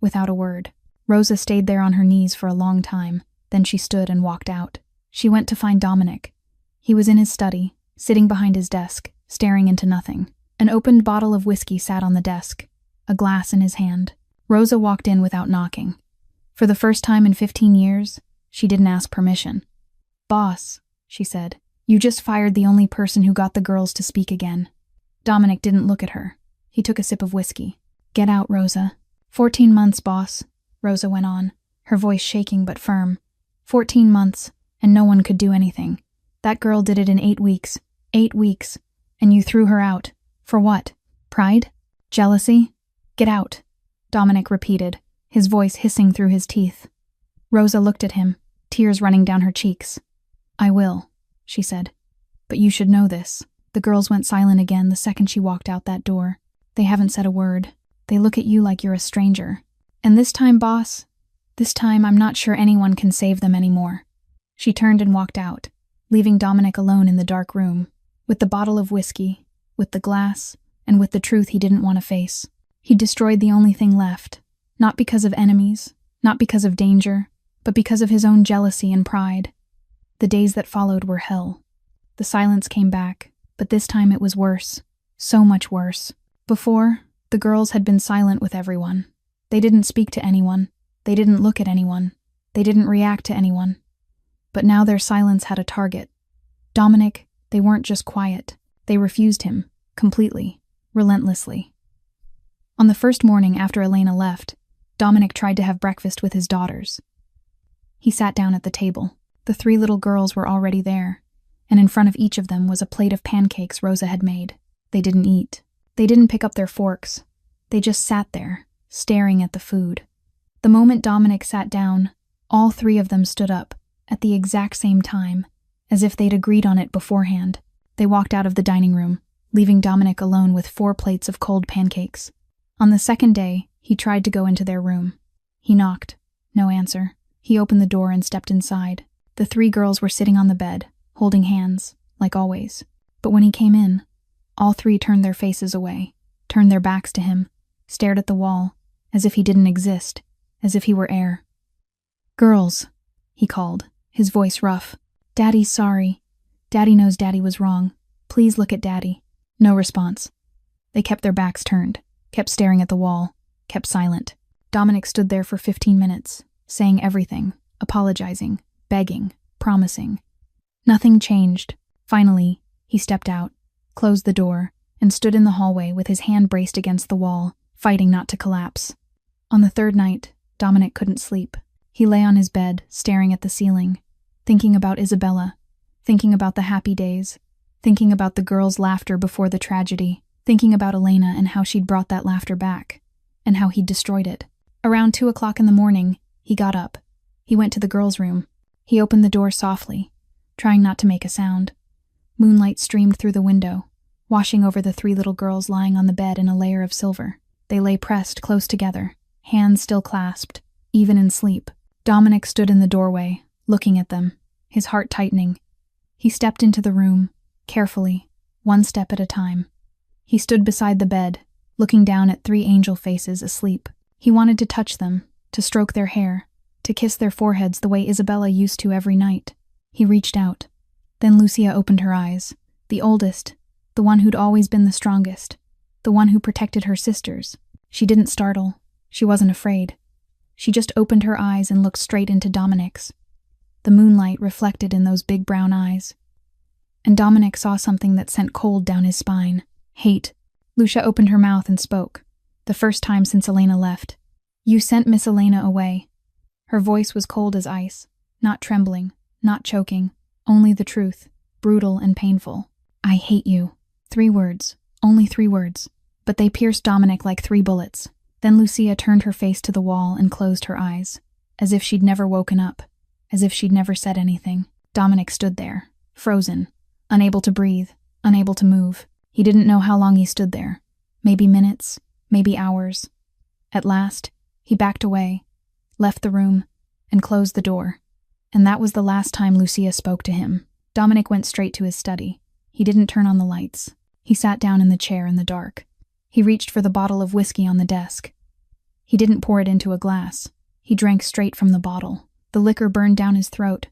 Without a word. Rosa stayed there on her knees for a long time. Then she stood and walked out. She went to find Dominic. He was in his study, sitting behind his desk, staring into nothing. An opened bottle of whiskey sat on the desk, a glass in his hand. Rosa walked in without knocking. For the first time in 15 years, she didn't ask permission. "Boss," she said, "you just fired the only person who got the girls to speak again." Dominic didn't look at her. He took a sip of whiskey. "Get out, Rosa." 14 months, boss," Rosa went on, her voice shaking but firm. 14 months, and no one could do anything. That girl did it in 8 weeks. 8 weeks. And you threw her out. For what? Pride? Jealousy? Get out, Dominic repeated, his voice hissing through his teeth. Rosa looked at him, tears running down her cheeks. "I will," she said. "But you should know this." The girls went silent again the second she walked out that door. They haven't said a word. They look at you like you're a stranger. And this time, boss, this time I'm not sure anyone can save them anymore. She turned and walked out, leaving Dominic alone in the dark room, with the bottle of whiskey, with the glass, and with the truth he didn't want to face. He destroyed the only thing left, not because of enemies, not because of danger, but because of his own jealousy and pride. The days that followed were hell. The silence came back, but this time it was worse, so much worse. Before, the girls had been silent with everyone. They didn't speak to anyone. They didn't look at anyone. They didn't react to anyone. But now their silence had a target. Dominic, they weren't just quiet. They refused him, completely, relentlessly. On the first morning after Elena left, Dominic tried to have breakfast with his daughters. He sat down at the table. The 3 little girls were already there, and in front of each of them was a plate of pancakes Rosa had made. They didn't eat. They didn't pick up their forks. They just sat there, staring at the food. The moment Dominic sat down, all 3 of them stood up, at the exact same time, as if they'd agreed on it beforehand. They walked out of the dining room, leaving Dominic alone with 4 plates of cold pancakes. On the second day, he tried to go into their room. He knocked. No answer. He opened the door and stepped inside. The 3 girls were sitting on the bed, holding hands, like always. But when he came in, all 3 turned their faces away, turned their backs to him, stared at the wall, as if he didn't exist, as if he were air. "Girls," he called, his voice rough. "Daddy's sorry. Daddy knows Daddy was wrong. Please look at Daddy." No response. They kept their backs turned, kept staring at the wall, kept silent. Dominic stood there for 15 minutes, saying everything, apologizing, begging, promising. Nothing changed. Finally, he stepped out, closed the door, and stood in the hallway with his hand braced against the wall, fighting not to collapse. On the 3rd night, Dominic couldn't sleep. He lay on his bed, staring at the ceiling, thinking about Isabella, thinking about the happy days, thinking about the girls' laughter before the tragedy, thinking about Elena and how she'd brought that laughter back, and how he'd destroyed it. Around 2 o'clock in the morning, he got up. He went to the girls' room. He opened the door softly, trying not to make a sound. Moonlight streamed through the window, washing over the 3 little girls lying on the bed in a layer of silver. They lay pressed close together, hands still clasped, even in sleep. Dominic stood in the doorway, looking at them, his heart tightening. He stepped into the room, carefully, 1 step at a time. He stood beside the bed, looking down at 3 angel faces asleep. He wanted to touch them, to stroke their hair, to kiss their foreheads the way Isabella used to every night. He reached out. Then Lucia opened her eyes, the oldest, the one who'd always been the strongest, the one who protected her sisters. She didn't startle. She wasn't afraid. She just opened her eyes and looked straight into Dominic's. The moonlight reflected in those big brown eyes. And Dominic saw something that sent cold down his spine. Hate. Lucia opened her mouth and spoke, the first time since Elena left. "You sent Miss Elena away." Her voice was cold as ice, not trembling, not choking, only the truth, brutal and painful. "I hate you." 3 words, only 3 words, but they pierced Dominic like 3 bullets. Then Lucia turned her face to the wall and closed her eyes, as if she'd never woken up, as if she'd never said anything. Dominic stood there, frozen, unable to breathe, unable to move. He didn't know how long he stood there. Maybe minutes, maybe hours. At last, he backed away, left the room, and closed the door. And that was the last time Lucia spoke to him. Dominic went straight to his study. He didn't turn on the lights. He sat down in the chair in the dark. He reached for the bottle of whiskey on the desk. He didn't pour it into a glass. He drank straight from the bottle. The liquor burned down his throat,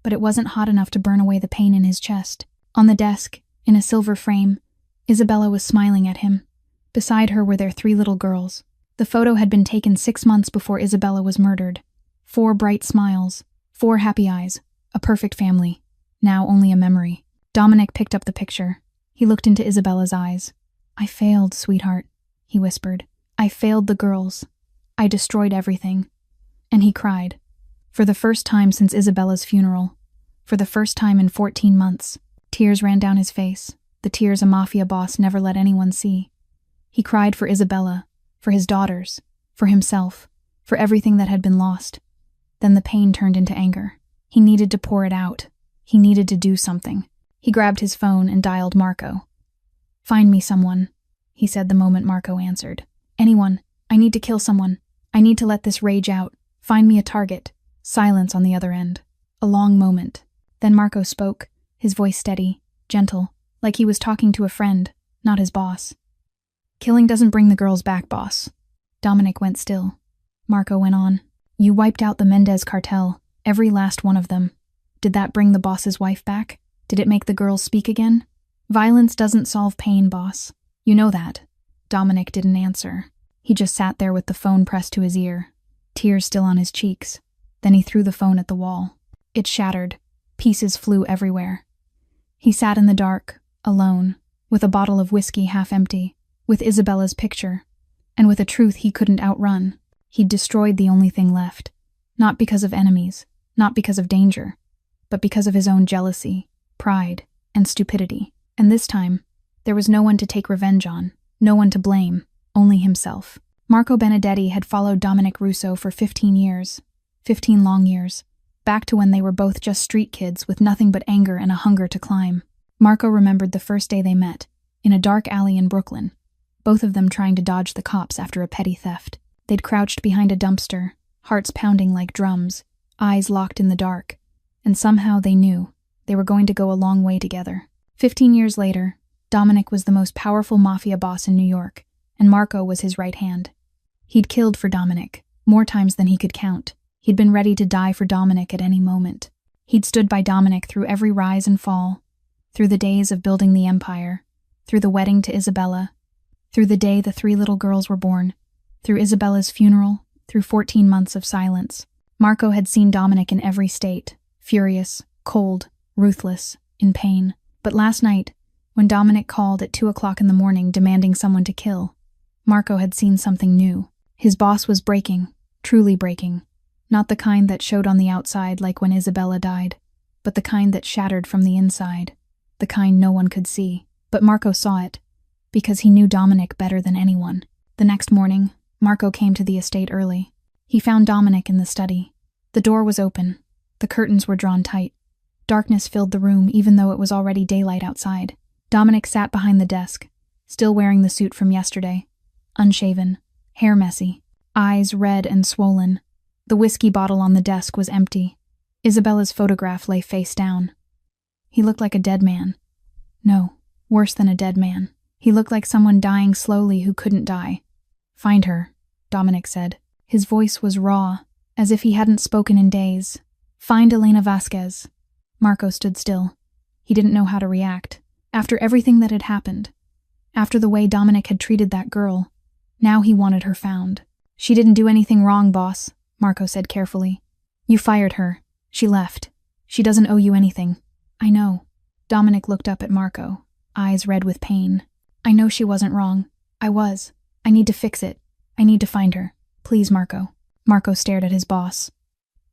but it wasn't hot enough to burn away the pain in his chest. On the desk, in a silver frame, Isabella was smiling at him. Beside her were their 3 little girls. The photo had been taken 6 months before Isabella was murdered. 4 bright smiles, 4 happy eyes, a perfect family. Now only a memory. Dominic picked up the picture. He looked into Isabella's eyes. "I failed, sweetheart," he whispered. "I failed the girls. I destroyed everything." And he cried. For the first time since Isabella's funeral. For the first time in 14 months. Tears ran down his face, the tears a Mafia boss never let anyone see. He cried for Isabella, for his daughters, for himself, for everything that had been lost. Then the pain turned into anger. He needed to pour it out. He needed to do something. He grabbed his phone and dialed Marco. "Find me someone," he said the moment Marco answered. "Anyone. I need to kill someone. I need to let this rage out. Find me a target." Silence on the other end. A long moment. Then Marco spoke, his voice steady, gentle, like he was talking to a friend, not his boss. "Killing doesn't bring the girls back, boss." Dominic went still. Marco went on. "You wiped out the Mendez cartel, every last one of them. Did that bring the boss's wife back? Did it make the girls speak again? Violence doesn't solve pain, boss. You know that." Dominic didn't answer. He just sat there with the phone pressed to his ear, tears still on his cheeks. Then he threw the phone at the wall. It shattered. Pieces flew everywhere. He sat in the dark, alone, with a bottle of whiskey half empty, with Isabella's picture, and with a truth he couldn't outrun. He'd destroyed the only thing left. Not because of enemies, not because of danger, but because of his own jealousy, pride, and stupidity. And this time, there was no one to take revenge on, no one to blame, only himself. Marco Benedetti had followed Dominic Russo for 15 years, 15 long years, back to when they were both just street kids with nothing but anger and a hunger to climb. Marco remembered the first day they met. in a dark alley in Brooklyn, both of them trying to dodge the cops after a petty theft. They'd crouched behind a dumpster, hearts pounding like drums, eyes locked in the dark, and somehow they knew they were going to go a long way together. 15 years later, Dominic was the most powerful mafia boss in New York, and Marco was his right hand. He'd killed for Dominic, more times than he could count. He'd been ready to die for Dominic at any moment. He'd stood by Dominic through every rise and fall, through the days of building the empire, through the wedding to Isabella, through the day the 3 little girls were born, through Isabella's funeral, through 14 months of silence. Marco had seen Dominic in every state, furious, cold, ruthless, in pain. But last night, when Dominic called at 2 o'clock in the morning demanding someone to kill, Marco had seen something new. His boss was breaking, truly breaking. Not the kind that showed on the outside like when Isabella died, but the kind that shattered from the inside, the kind no one could see. But Marco saw it, because he knew Dominic better than anyone. The next morning, Marco came to the estate early. He found Dominic in the study. The door was open. The curtains were drawn tight. Darkness filled the room even though it was already daylight outside. Dominic sat behind the desk, still wearing the suit from yesterday. Unshaven, hair messy, eyes red and swollen. The whiskey bottle on the desk was empty. Isabella's photograph lay face down. He looked like a dead man. No, worse than a dead man. He looked like someone dying slowly who couldn't die. "Find her," Dominic said. His voice was raw, as if he hadn't spoken in days. "Find Elena Vasquez." Marco stood still. He didn't know how to react. After everything that had happened, after the way Dominic had treated that girl, now he wanted her found. "She didn't do anything wrong, boss," Marco said carefully. "You fired her. She left. She doesn't owe you anything." "I know." Dominic looked up at Marco, eyes red with pain. "I know she wasn't wrong. I was. I need to fix it. I need to find her. Please, Marco." Marco stared at his boss.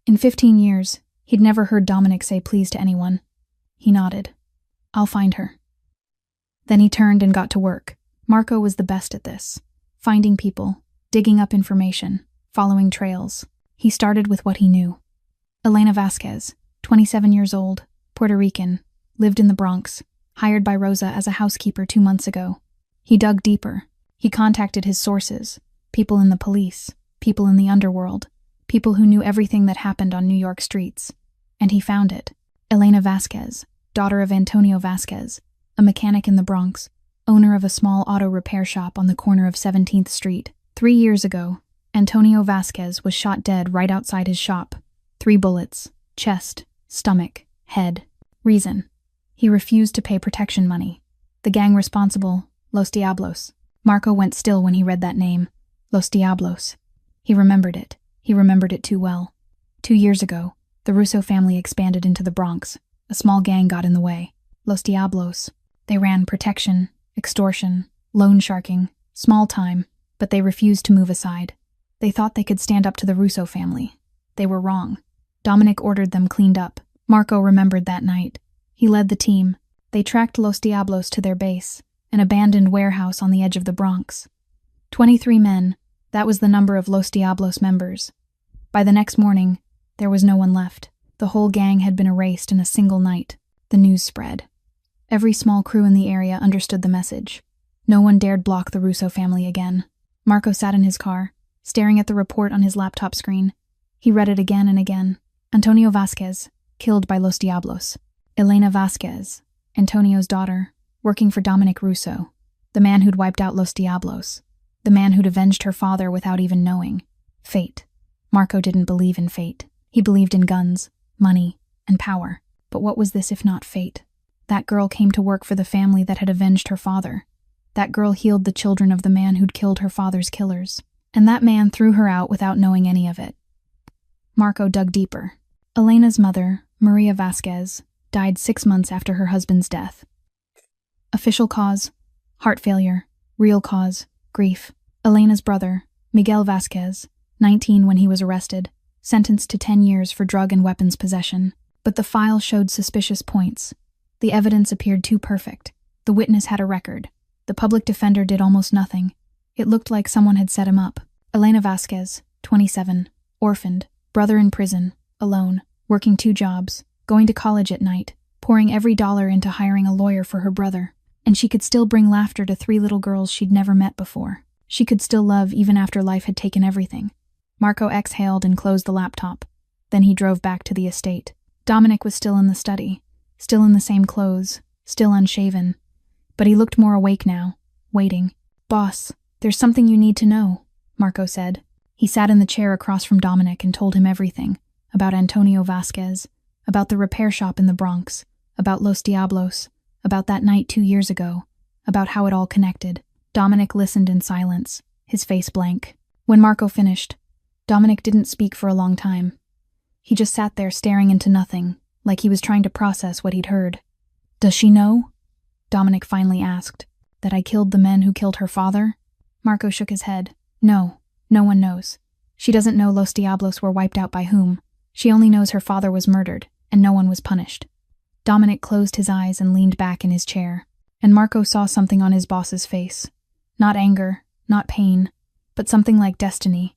In 15 years, he'd never heard Dominic say please to anyone. He nodded. "I'll find her." Then he turned and got to work. Marco was the best at this. Finding people, digging up information, following trails. He started with what he knew. Elena Vasquez, 27 years old, Puerto Rican, lived in the Bronx, hired by Rosa as a housekeeper 2 months ago. He dug deeper. He contacted his sources, people in the police, people in the underworld, people who knew everything that happened on New York streets. And he found it. Elena Vasquez, daughter of Antonio Vasquez, a mechanic in the Bronx, owner of a small auto repair shop on the corner of 17th Street. 3 years ago, Antonio Vasquez was shot dead right outside his shop. 3 bullets, chest, stomach, head. Reason: he refused to pay protection money. The gang responsible, Los Diablos. Marco went still when he read that name. Los Diablos. He remembered it. He remembered it too well. 2 years ago, the Russo family expanded into the Bronx. A small gang got in the way. Los Diablos. They ran protection, extortion, loan sharking, small time, but they refused to move aside. They thought they could stand up to the Russo family. They were wrong. Dominic ordered them cleaned up. Marco remembered that night. He led the team. They tracked Los Diablos to their base, an abandoned warehouse on the edge of the Bronx. 23 men, that was the number of Los Diablos members. By the next morning, there was no one left. The whole gang had been erased in a single night. The news spread. Every small crew in the area understood the message. No one dared block the Russo family again. Marco sat in his car, staring at the report on his laptop screen. He read it again and again. Antonio Vasquez, killed by Los Diablos. Elena Vasquez, Antonio's daughter, working for Dominic Russo, the man who'd wiped out Los Diablos, the man who'd avenged her father without even knowing. Fate. Marco didn't believe in fate. He believed in guns, money, and power. But what was this if not fate? That girl came to work for the family that had avenged her father. That girl healed the children of the man who'd killed her father's killers. And that man threw her out without knowing any of it. Marco dug deeper. Elena's mother, Maria Vasquez, died 6 months after her husband's death. Official cause: heart failure. Real cause: grief. Elena's brother, Miguel Vasquez, 19 when he was arrested, sentenced to 10 years for drug and weapons possession. But the file showed suspicious points. The evidence appeared too perfect. The witness had a record. The public defender did almost nothing. It looked like someone had set him up. Elena Vasquez, 27, orphaned, brother in prison, alone, working 2 jobs, going to college at night, pouring every dollar into hiring a lawyer for her brother. And she could still bring laughter to 3 little girls she'd never met before. She could still love even after life had taken everything. Marco exhaled and closed the laptop. Then he drove back to the estate. Dominic was still in the study, still in the same clothes, still unshaven. But he looked more awake now, waiting. "Boss, there's something you need to know," Marco said. He sat in the chair across from Dominic and told him everything. About Antonio Vasquez, about the repair shop in the Bronx, about Los Diablos, about that night 2 years ago, about how it all connected. Dominic listened in silence, his face blank. When Marco finished, Dominic didn't speak for a long time. He just sat there staring into nothing, like he was trying to process what he'd heard. "Does she know?" Dominic finally asked. "That I killed the men who killed her father?" Marco shook his head. "No, no one knows. She doesn't know Los Diablos were wiped out by whom. She only knows her father was murdered, and no one was punished." Dominic closed his eyes and leaned back in his chair, and Marco saw something on his boss's face. Not anger, not pain, but something like destiny,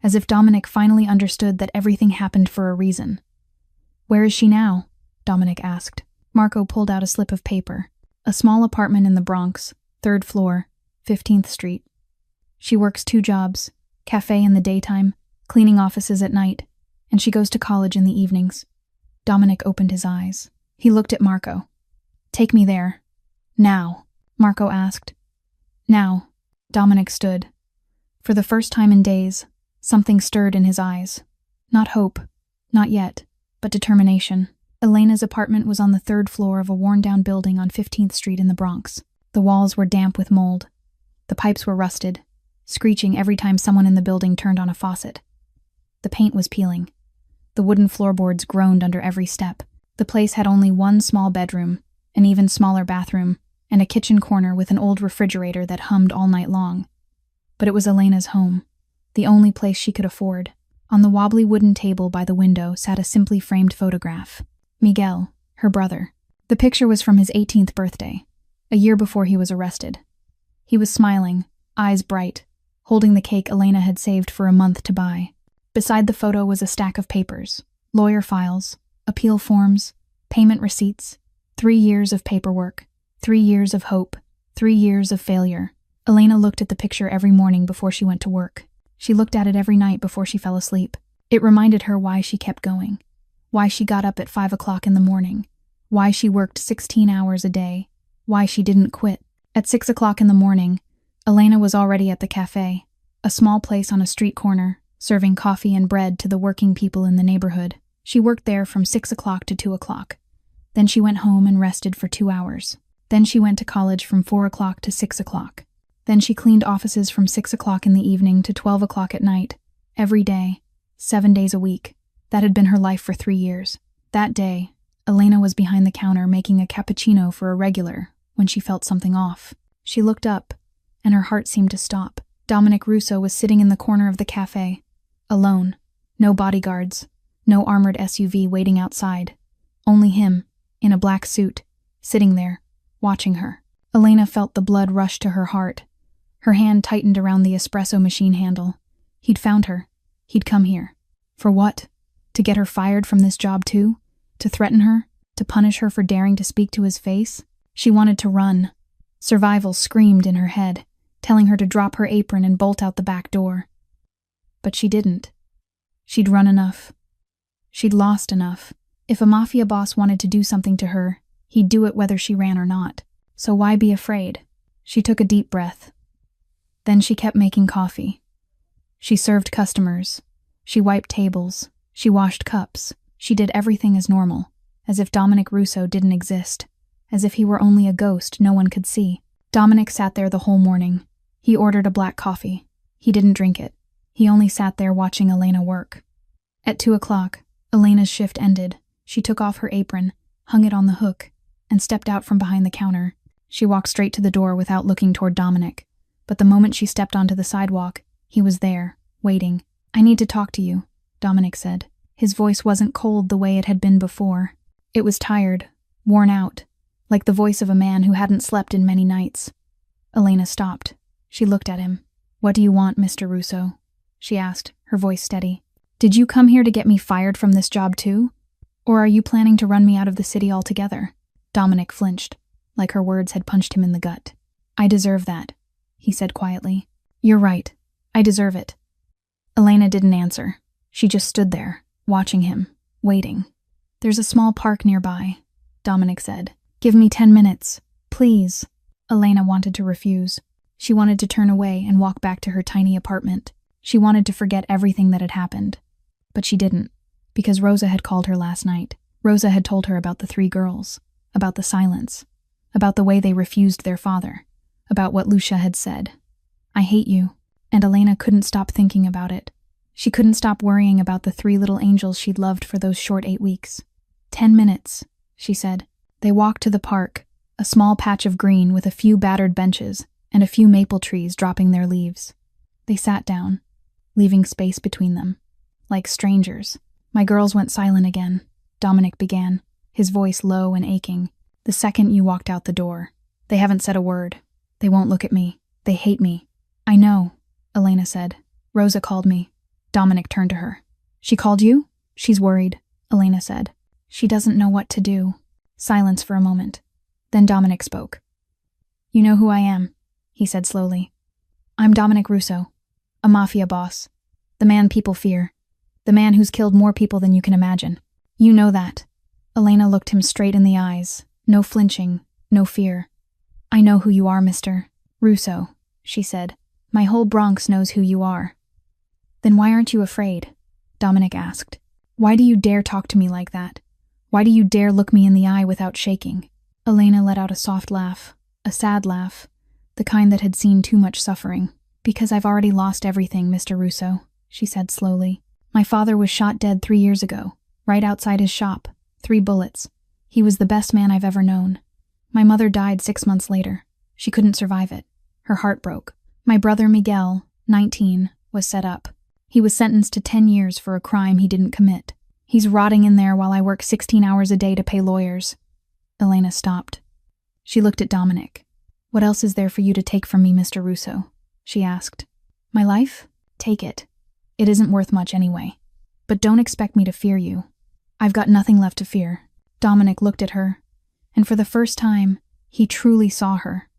as if Dominic finally understood that everything happened for a reason. "Where is she now?" Dominic asked. Marco pulled out a slip of paper. "A small apartment in the Bronx, 3rd floor, 15th Street. She works 2 jobs, cafe in the daytime, cleaning offices at night, and she goes to college in the evenings." Dominic opened his eyes. He looked at Marco. "Take me there. Now," Marco asked. "Now." Dominic stood. For the first time in days, something stirred in his eyes. Not hope, not yet, but determination. Elena's apartment was on the 3rd floor of a worn-down building on 15th Street in the Bronx. The walls were damp with mold. The pipes were rusted, screeching every time someone in the building turned on a faucet. The paint was peeling. The wooden floorboards groaned under every step. The place had only one small bedroom, an even smaller bathroom, and a kitchen corner with an old refrigerator that hummed all night long. But it was Elena's home, the only place she could afford. On the wobbly wooden table by the window sat a simply framed photograph. Miguel, her brother. The picture was from his 18th birthday, a year before he was arrested. He was smiling, eyes bright, holding the cake Elena had saved for a month to buy. Beside the photo was a stack of papers, lawyer files, appeal forms, payment receipts, 3 years of paperwork, 3 years of hope, 3 years of failure. Elena looked at the picture every morning before she went to work. She looked at it every night before she fell asleep. It reminded her why she kept going, why she got up at 5 o'clock in the morning, why she worked 16 hours a day, why she didn't quit. At 6 o'clock in the morning, Elena was already at the cafe, a small place on a street corner, serving coffee and bread to the working people in the neighborhood. She worked there from 6 o'clock to 2 o'clock. Then she went home and rested for 2 hours. Then she went to college from 4 o'clock to 6 o'clock. Then she cleaned offices from 6 o'clock in the evening to 12 o'clock at night, every day, 7 days a week. That had been her life for 3 years. That day, Elena was behind the counter making a cappuccino for a regular when she felt something off. She looked up, and her heart seemed to stop. Dominic Russo was sitting in the corner of the cafe, alone, no bodyguards, no armored SUV waiting outside, only him, in a black suit, sitting there, watching her. Elena felt the blood rush to her heart. Her hand tightened around the espresso machine handle. He'd found her. He'd come here. For what? To get her fired from this job too? To threaten her? To punish her for daring to speak to his face? She wanted to run. Survival screamed in her head, telling her to drop her apron and bolt out the back door. But she didn't. She'd run enough. She'd lost enough. If a mafia boss wanted to do something to her, he'd do it whether she ran or not. So why be afraid? She took a deep breath. Then she kept making coffee. She served customers. She wiped tables. She washed cups. She did everything as normal, as if Dominic Russo didn't exist, as if he were only a ghost no one could see. Dominic sat there the whole morning. He ordered a black coffee. He didn't drink it. He only sat there watching Elena work. At 2 o'clock, Elena's shift ended. She took off her apron, hung it on the hook, and stepped out from behind the counter. She walked straight to the door without looking toward Dominic. But the moment she stepped onto the sidewalk, he was there, waiting. "I need to talk to you," Dominic said. His voice wasn't cold the way it had been before. It was tired, worn out, like the voice of a man who hadn't slept in many nights. Elena stopped. She looked at him. "What do you want, Mr. Russo?" she asked, her voice steady. "Did you come here to get me fired from this job too? Or are you planning to run me out of the city altogether?" Dominic flinched. like her words had punched him in the gut. I deserve that, he said quietly. You're right. I deserve it. Elena didn't answer. She just stood there, watching him, waiting. There's a small park nearby, Dominic said. Give me 10 minutes, please. Elena wanted to refuse. She wanted to turn away and walk back to her tiny apartment. She wanted to forget everything that had happened. But she didn't, because Rosa had called her last night. Rosa had told her about the 3 girls, about the silence, about the way they refused their father, about what Lucia had said. I hate you. And Elena couldn't stop thinking about it. She couldn't stop worrying about the 3 little angels she'd loved for those short 8 weeks. 10 minutes, she said. They walked to the park, a small patch of green with a few battered benches and a few maple trees dropping their leaves. They sat down, leaving space between them. Like strangers. My girls went silent again, Dominic began, his voice low and aching. The second you walked out the door. They haven't said a word. They won't look at me. They hate me. I know, Elena said. Rosa called me. Dominic turned to her. She called you? She's worried, Elena said. She doesn't know what to do. Silence for a moment. Then Dominic spoke. You know who I am, he said slowly. I'm Dominic Russo, a Mafia boss. The man people fear. The man who's killed more people than you can imagine. You know that. Elena looked him straight in the eyes. No flinching, no fear. I know who you are, Mr. Russo, she said. My whole Bronx knows who you are. Then why aren't you afraid? Dominic asked. Why do you dare talk to me like that? Why do you dare look me in the eye without shaking? Elena let out a soft laugh, a sad laugh, the kind that had seen too much suffering. Because I've already lost everything, Mr. Russo, she said slowly. My father was shot dead 3 years ago, right outside his shop, 3 bullets. He was the best man I've ever known. My mother died 6 months later. She couldn't survive it. Her heart broke. My brother Miguel, 19, was set up. He was sentenced to 10 years for a crime he didn't commit. He's rotting in there while I work 16 hours a day to pay lawyers. Elena stopped. She looked at Dominic. What else is there for you to take from me, Mr. Russo? She asked. My life? Take it. It isn't worth much anyway. But don't expect me to fear you. I've got nothing left to fear. Dominic looked at her, and for the first time, he truly saw her.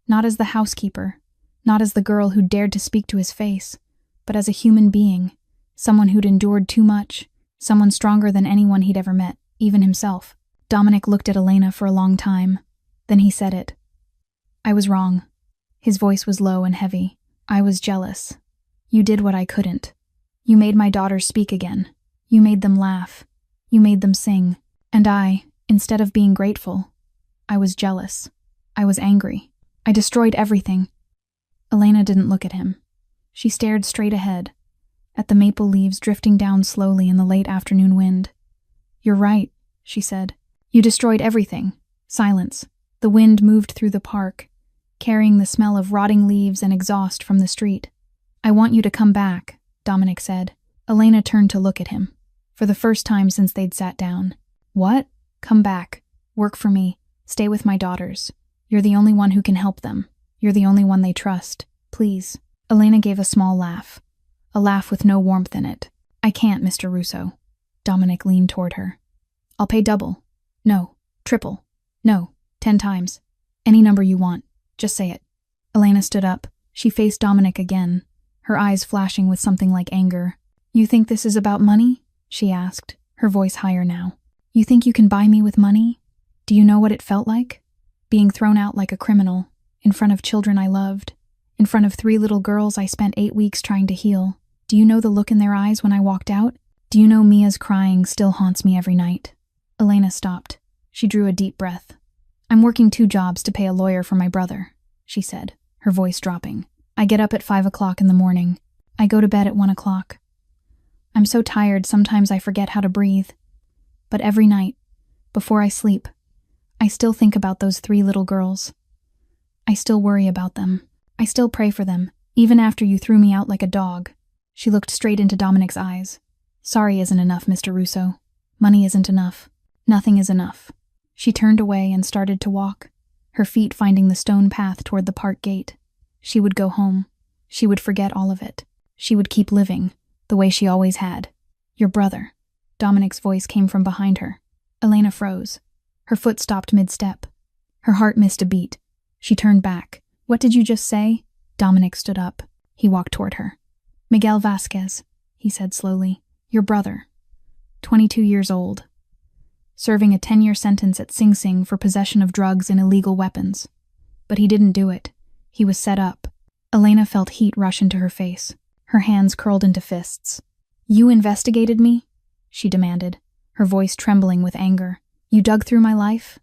Not as the housekeeper, not as the girl who dared to speak to his face, but as a human being, someone who'd endured too much, someone stronger than anyone he'd ever met, even himself. Dominic looked at Elena for a long time. Then he said it. I was wrong. His voice was low and heavy. I was jealous. You did what I couldn't. You made my daughters speak again. You made them laugh. You made them sing. And I, instead of being grateful, I was jealous. I was angry. I destroyed everything. Elena didn't look at him. She stared straight ahead, at the maple leaves drifting down slowly in the late afternoon wind. You're right, she said. You destroyed everything. Silence. The wind moved through the park, carrying the smell of rotting leaves and exhaust from the street. I want you to come back, Dominic said. Elena turned to look at him, for the first time since they'd sat down. What? Come back. Work for me. Stay with my daughters. You're the only one who can help them. You're the only one they trust. Please. Elena gave a small laugh, a laugh with no warmth in it. I can't, Mr. Russo. Dominic leaned toward her. I'll pay double. No. Triple. No. 10 times. Any number you want. Just say it. Elena stood up. She faced Dominic again, her eyes flashing with something like anger. You think this is about money? She asked, her voice higher now. You think you can buy me with money? Do you know what it felt like? Being thrown out like a criminal, in front of children I loved, in front of 3 little girls I spent 8 weeks trying to heal. Do you know the look in their eyes when I walked out? Do you know Mia's crying still haunts me every night? Elena stopped. She drew a deep breath. I'm working 2 jobs to pay a lawyer for my brother, she said, her voice dropping. I get up at 5 o'clock in the morning. I go to bed at 1 o'clock. I'm so tired sometimes I forget how to breathe. But every night, before I sleep, I still think about those 3 little girls. I still worry about them. I still pray for them, even after you threw me out like a dog. She looked straight into Dominic's eyes. Sorry isn't enough, Mr. Russo. Money isn't enough. Nothing is enough. She turned away and started to walk, her feet finding the stone path toward the park gate. She would go home. She would forget all of it. She would keep living, the way she always had. Your brother. Dominic's voice came from behind her. Elena froze. Her foot stopped mid-step. Her heart missed a beat. She turned back. What did you just say? Dominic stood up. He walked toward her. Miguel Vasquez, he said slowly. Your brother. 22 years old. Serving a 10-year sentence at Sing Sing for possession of drugs and illegal weapons. But he didn't do it. He was set up. Elena felt heat rush into her face. Her hands curled into fists. You investigated me? She demanded, her voice trembling with anger. You dug through my life?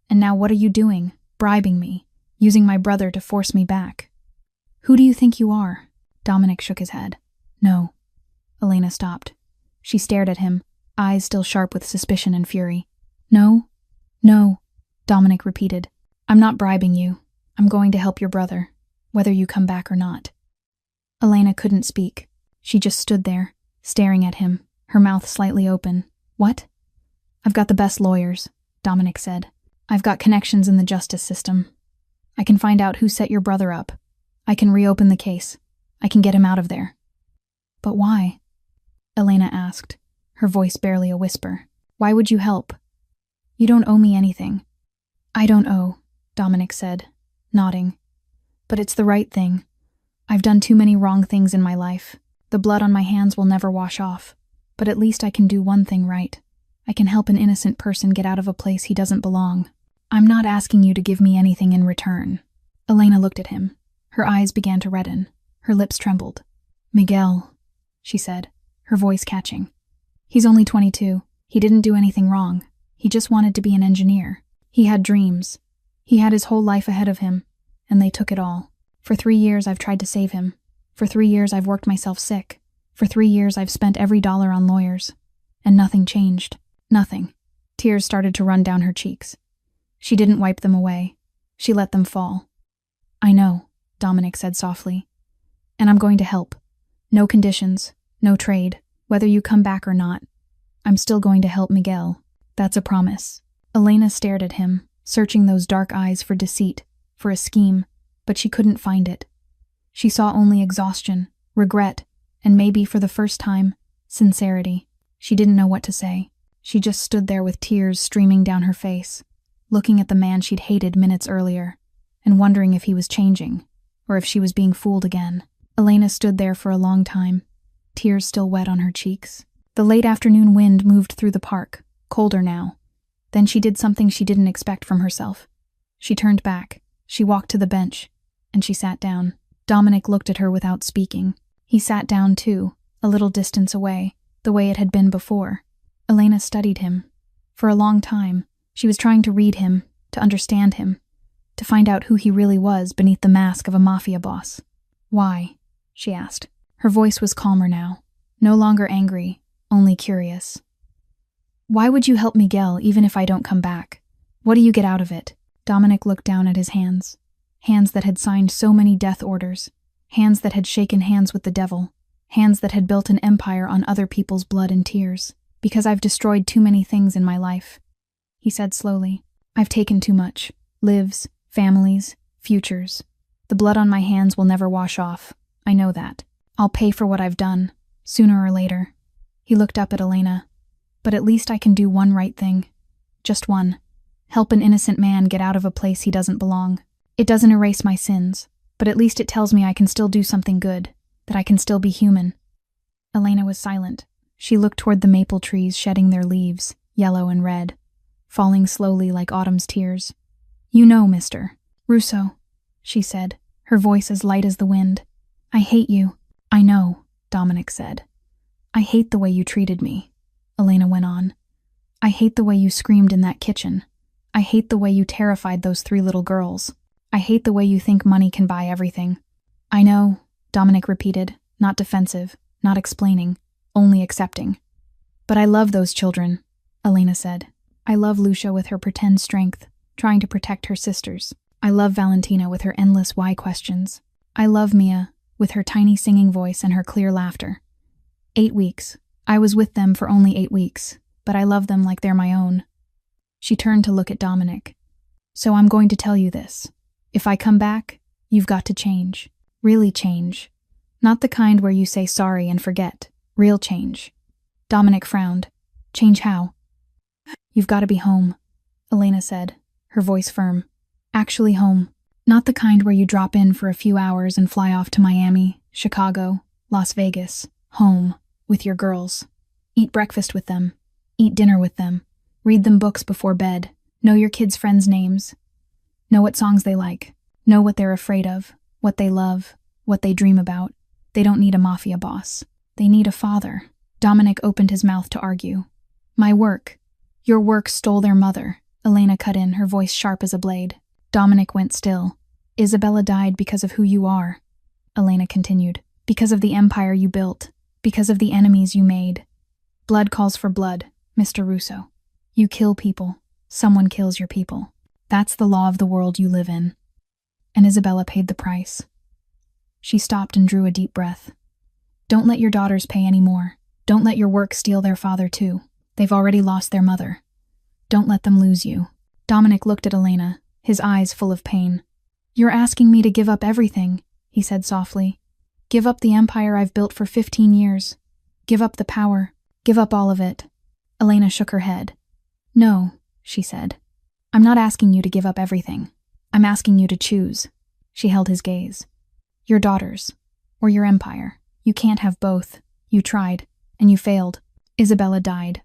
And now what are you doing? Bribing me, using my brother to force me back. Who do you think you are? Dominic shook his head. No. Elena stopped. She stared at him, eyes still sharp with suspicion and fury. No? No, Dominic repeated. I'm not bribing you. I'm going to help your brother, whether you come back or not. Elena couldn't speak. She just stood there, staring at him, her mouth slightly open. What? I've got the best lawyers, Dominic said. I've got connections in the justice system. I can find out who set your brother up. I can reopen the case. I can get him out of there. But why? Elena asked, her voice barely a whisper. Why would you help? You don't owe me anything. I don't owe, Dominic said, nodding. But it's the right thing. I've done too many wrong things in my life. The blood on my hands will never wash off. But at least I can do one thing right. I can help an innocent person get out of a place he doesn't belong. I'm not asking you to give me anything in return. Elena looked at him. Her eyes began to redden. Her lips trembled. Miguel, she said, her voice catching. He's only 22. He didn't do anything wrong. He just wanted to be an engineer. He had dreams. He had his whole life ahead of him, and they took it all. For 3 years I've tried to save him. For 3 years I've worked myself sick. For 3 years I've spent every dollar on lawyers. And nothing changed. Nothing. Tears started to run down her cheeks. She didn't wipe them away. She let them fall. I know, Dominic said softly. And I'm going to help. No conditions, no trade, whether you come back or not. I'm still going to help Miguel. That's a promise. Elena stared at him, searching those dark eyes for deceit, for a scheme, but she couldn't find it. She saw only exhaustion, regret, and maybe for the first time, sincerity. She didn't know what to say. She just stood there with tears streaming down her face, looking at the man she'd hated minutes earlier, and wondering if he was changing, or if she was being fooled again. Elena stood there for a long time, tears still wet on her cheeks. The late afternoon wind moved through the park, colder now. Then she did something she didn't expect from herself. She turned back, she walked to the bench, and she sat down. Dominic looked at her without speaking. He sat down too, a little distance away, the way it had been before. Elena studied him. For a long time, she was trying to read him, to understand him, to find out who he really was beneath the mask of a Mafia boss. Why? She asked. Her voice was calmer now, no longer angry, only curious. Why would you help Miguel even if I don't come back? What do you get out of it? Dominic looked down at his hands. Hands that had signed so many death orders. Hands that had shaken hands with the devil. Hands that had built an empire on other people's blood and tears. Because I've destroyed too many things in my life. He said slowly. I've taken too much. Lives, families, futures. The blood on my hands will never wash off. I know that. I'll pay for what I've done, sooner or later. He looked up at Elena. But at least I can do one right thing. Just one. Help an innocent man get out of a place he doesn't belong. It doesn't erase my sins, but at least it tells me I can still do something good, that I can still be human. Elena was silent. She looked toward the maple trees shedding their leaves, yellow and red, falling slowly like autumn's tears. You know, Mr. Russo, she said, her voice as light as the wind. I hate you. I know, Dominic said. I hate the way you treated me, Elena went on. I hate the way you screamed in that kitchen. I hate the way you terrified those 3 little girls. I hate the way you think money can buy everything. I know, Dominic repeated, not defensive, not explaining, only accepting. But I love those children, Elena said. I love Lucia with her pretend strength, trying to protect her sisters. I love Valentina with her endless why questions. I love Mia with her tiny singing voice and her clear laughter. 8 weeks. I was with them for only 8 weeks, but I love them like they're my own. She turned to look at Dominic. So I'm going to tell you this. If I come back, you've got to change. Really change. Not the kind where you say sorry and forget. Real change. Dominic frowned. Change how? You've got to be home, Elena said, her voice firm. Actually home. Not the kind where you drop in for a few hours and fly off to Miami, Chicago, Las Vegas. Home. With your girls. Eat breakfast with them. Eat dinner with them. Read them books before bed. Know your kids' friends' names. Know what songs they like. Know what they're afraid of. What they love. What they dream about. They don't need a mafia boss. They need a father. Dominic opened his mouth to argue. My work. Your work stole their mother. Elena cut in, her voice sharp as a blade. Dominic went still. Isabella died because of who you are. Elena continued. Because of the empire you built. Because of the enemies you made. Blood calls for blood, Mr. Russo. You kill people. Someone kills your people. That's the law of the world you live in. And Isabella paid the price. She stopped and drew a deep breath. Don't let your daughters pay any more. Don't let your work steal their father too. They've already lost their mother. Don't let them lose you. Dominic looked at Elena, his eyes full of pain. You're asking me to give up everything, he said softly. Give up the empire I've built for 15 years. Give up the power. Give up all of it. Elena shook her head. No, she said. I'm not asking you to give up everything. I'm asking you to choose. She held his gaze. Your daughters. Or your empire. You can't have both. You tried. And you failed. Isabella died.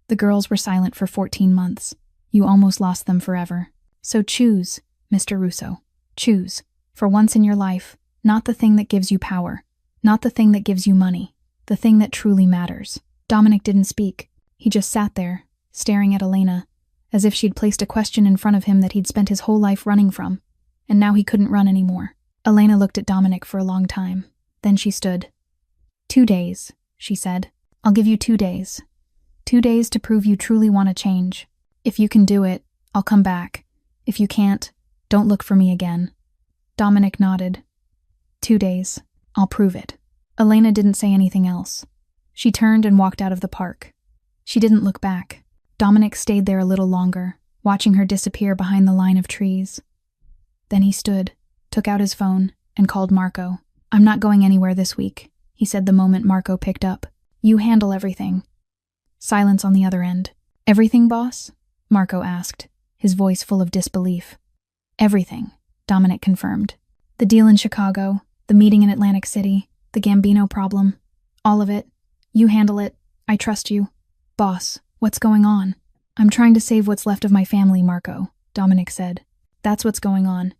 The girls were silent for 14 months. You almost lost them forever. So choose, Mr. Russo. Choose. For once in your life, not the thing that gives you power. Not the thing that gives you money. The thing that truly matters. Dominic didn't speak. He just sat there, staring at Elena, as if she'd placed a question in front of him that he'd spent his whole life running from, and now he couldn't run anymore. Elena looked at Dominic for a long time. Then she stood. 2 days, she said. I'll give you 2 days. 2 days to prove you truly want to change. If you can do it, I'll come back. If you can't, don't look for me again. Dominic nodded. 2 days. I'll prove it. Elena didn't say anything else. She turned and walked out of the park. She didn't look back. Dominic stayed there a little longer, watching her disappear behind the line of trees. Then he stood, took out his phone, and called Marco. I'm not going anywhere this week, he said the moment Marco picked up. You handle everything. Silence on the other end. Everything, boss? Marco asked, his voice full of disbelief. Everything, Dominic confirmed. The deal in Chicago, the meeting in Atlantic City, the Gambino problem. All of it. You handle it. I trust you. Boss, what's going on? I'm trying to save what's left of my family, Marco, Dominic said. That's what's going on.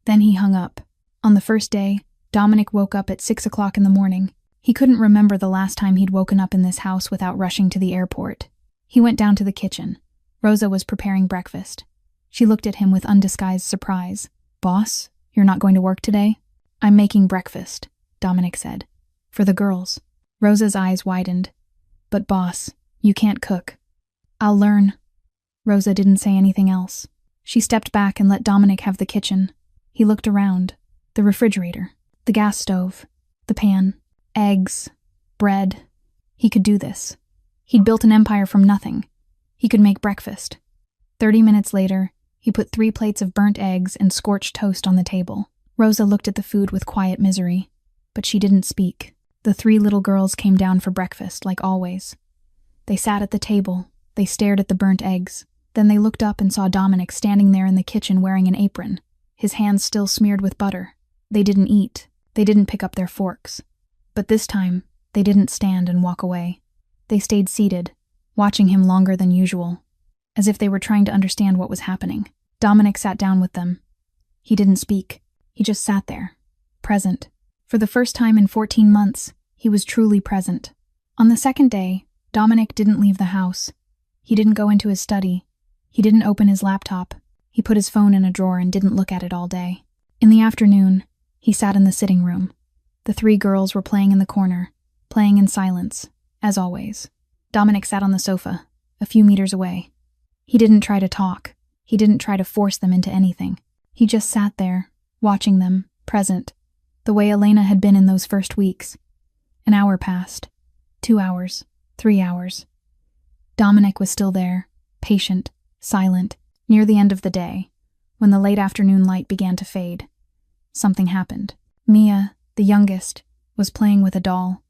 Then he hung up. On the first day, Dominic woke up at 6 o'clock in the morning. He couldn't remember the last time he'd woken up in this house without rushing to the airport. He went down to the kitchen. Rosa was preparing breakfast. She looked at him with undisguised surprise. Boss, you're not going to work today? I'm making breakfast, Dominic said. For the girls. Rosa's eyes widened. But boss, you can't cook. I'll learn. Rosa didn't say anything else. She stepped back and let Dominic have the kitchen. He looked around. The refrigerator. The gas stove. The pan. Eggs. Bread. He could do this. He'd built an empire from nothing. He could make breakfast. 30 minutes later, he put 3 plates of burnt eggs and scorched toast on the table. Rosa looked at the food with quiet misery, but she didn't speak. The 3 little girls came down for breakfast, like always. They sat at the table. They stared at the burnt eggs. Then they looked up and saw Dominic standing there in the kitchen wearing an apron, his hands still smeared with butter. They didn't eat. They didn't pick up their forks. But this time, they didn't stand and walk away. They stayed seated, watching him longer than usual, as if they were trying to understand what was happening. Dominic sat down with them. He didn't speak. He just sat there, present. For the first time in 14 months, he was truly present. On the second day, Dominic didn't leave the house. He didn't go into his study. He didn't open his laptop. He put his phone in a drawer and didn't look at it all day. In the afternoon, he sat in the sitting room. The 3 girls were playing in the corner, playing in silence, as always. Dominic sat on the sofa, a few meters away. He didn't try to talk. He didn't try to force them into anything. He just sat there, watching them, present, the way Elena had been in those first weeks. An hour passed. 2 hours. 3 hours. Dominic was still there, patient, silent. Near the end of the day, when the late afternoon light began to fade, something happened. Mia, the youngest, was playing with a doll.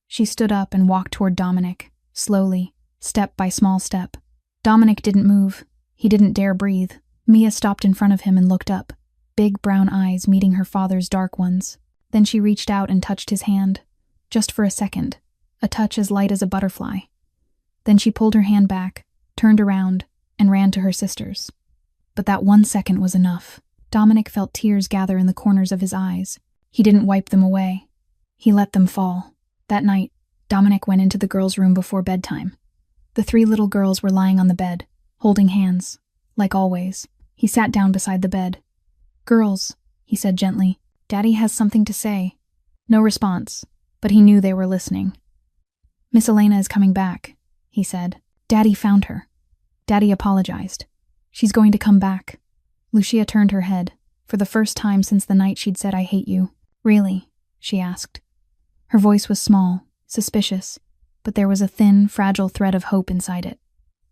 She stood up and walked toward Dominic, slowly, step by small step. Dominic didn't move. He didn't dare breathe. Mia stopped in front of him and looked up, big brown eyes meeting her father's dark ones. Then she reached out and touched his hand. Just for a second, a touch as light as a butterfly. Then she pulled her hand back, turned around, and ran to her sisters. But that 1 second was enough. Dominic felt tears gather in the corners of his eyes. He didn't wipe them away. He let them fall. That night, Dominic went into the girls' room before bedtime. The 3 little girls were lying on the bed, holding hands, like always. He sat down beside the bed. "Girls," he said gently, "Daddy has something to say." No response, but he knew they were listening. "Miss Elena is coming back," he said. "Daddy found her. Daddy apologized. She's going to come back." Lucia turned her head, for the first time since the night she'd said, "I hate you." "Really?" she asked. Her voice was small, suspicious, but there was a thin, fragile thread of hope inside it.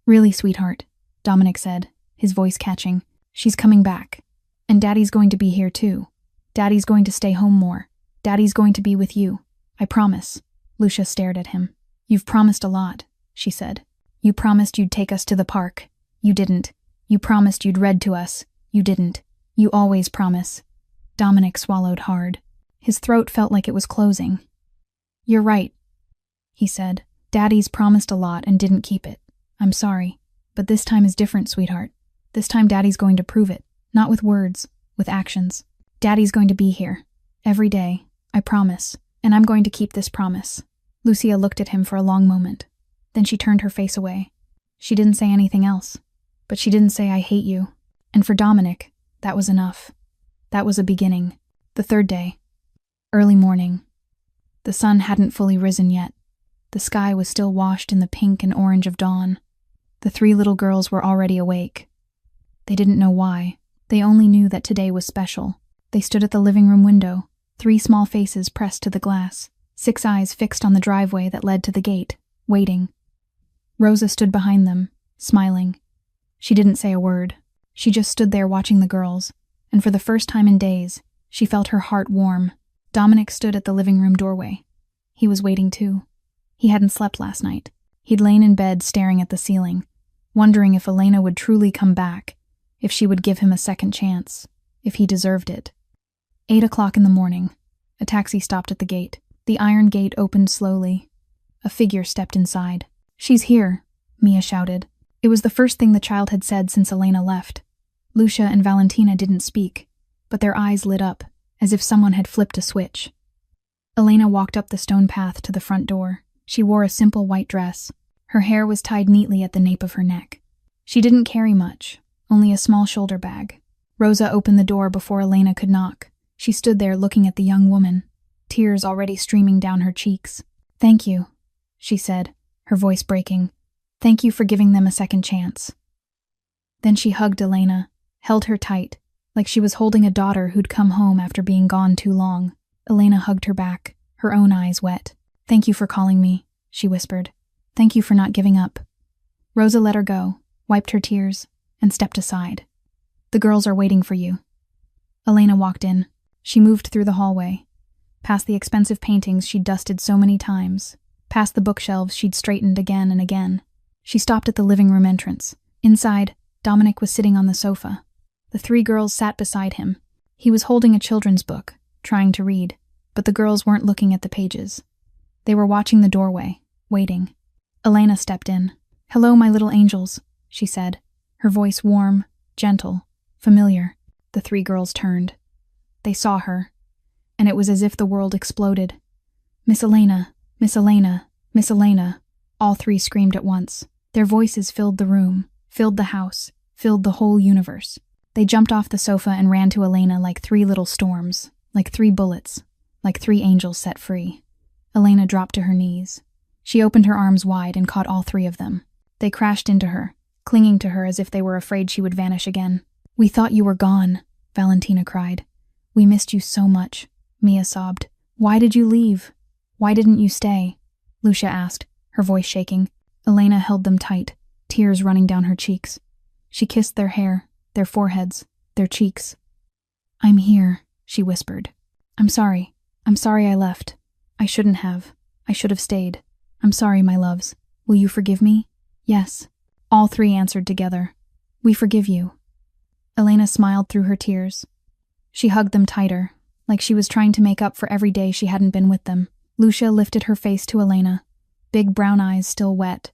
"Really, sweetheart," Dominic said, his voice catching. "She's coming back. And Daddy's going to be here too. Daddy's going to stay home more. Daddy's going to be with you. I promise." Lucia stared at him. "You've promised a lot," she said. "You promised you'd take us to the park. You didn't. You promised you'd read to us. You didn't. You always promise." Dominic swallowed hard. His throat felt like it was closing. "You're right," he said. "Daddy's promised a lot and didn't keep it. I'm sorry. But this time is different, sweetheart. This time Daddy's going to prove it. Not with words, with actions. Daddy's going to be here. Every day. I promise. And I'm going to keep this promise." Lucia looked at him for a long moment. Then she turned her face away. She didn't say anything else. But she didn't say, "I hate you." And for Dominic, that was enough. That was a beginning. The 3rd day. Early morning. The sun hadn't fully risen yet. The sky was still washed in the pink and orange of dawn. The 3 little girls were already awake. They didn't know why. They only knew that today was special. They stood at the living room window, 3 small faces pressed to the glass, 6 eyes fixed on the driveway that led to the gate, waiting. Rosa stood behind them, smiling. She didn't say a word. She just stood there watching the girls, and for the first time in days, she felt her heart warm. Dominic stood at the living room doorway. He was waiting too. He hadn't slept last night. He'd lain in bed staring at the ceiling, wondering if Elena would truly come back, if she would give him a second chance, if he deserved it. 8 o'clock in the morning. A taxi stopped at the gate. The iron gate opened slowly. A figure stepped inside. "She's here," Mia shouted. It was the first thing the child had said since Elena left. Lucia and Valentina didn't speak, but their eyes lit up, as if someone had flipped a switch. Elena walked up the stone path to the front door. She wore a simple white dress. Her hair was tied neatly at the nape of her neck. She didn't carry much, only a small shoulder bag. Rosa opened the door before Elena could knock. She stood there looking at the young woman, tears already streaming down her cheeks. "Thank you," she said, her voice breaking. "Thank you for giving them a second chance." Then she hugged Elena, held her tight, like she was holding a daughter who'd come home after being gone too long. Elena hugged her back, her own eyes wet. "Thank you for calling me," she whispered. "Thank you for not giving up." Rosa let her go, wiped her tears, and stepped aside. "The girls are waiting for you." Elena walked in. She moved through the hallway, past the expensive paintings she'd dusted so many times, past the bookshelves she'd straightened again and again. She stopped at the living room entrance. Inside, Dominic was sitting on the sofa. The 3 girls sat beside him. He was holding a children's book, trying to read, but the girls weren't looking at the pages. They were watching the doorway, waiting. Elena stepped in. "Hello, my little angels," she said, her voice warm, gentle, familiar. The 3 girls turned. They saw her, and it was as if the world exploded. "Miss Elena, Miss Elena, Miss Elena," all 3 screamed at once. Their voices filled the room, filled the house, filled the whole universe. They jumped off the sofa and ran to Elena like 3 little storms, like 3 bullets, like 3 angels set free. Elena dropped to her knees. She opened her arms wide and caught all 3 of them. They crashed into her, clinging to her as if they were afraid she would vanish again. "We thought you were gone," Valentina cried. "We missed you so much," Mia sobbed. "Why did you leave? Why didn't you stay?" Lucia asked, her voice shaking. Elena held them tight, tears running down her cheeks. She kissed their hair, their foreheads, their cheeks. "I'm here," she whispered. I'm sorry I left. I shouldn't have. I should have stayed. I'm sorry, my loves. Will you forgive me?" "Yes." All 3 answered together. "We forgive you." Elena smiled through her tears. She hugged them tighter, like she was trying to make up for every day she hadn't been with them. Lucia lifted her face to Elena, big brown eyes still wet.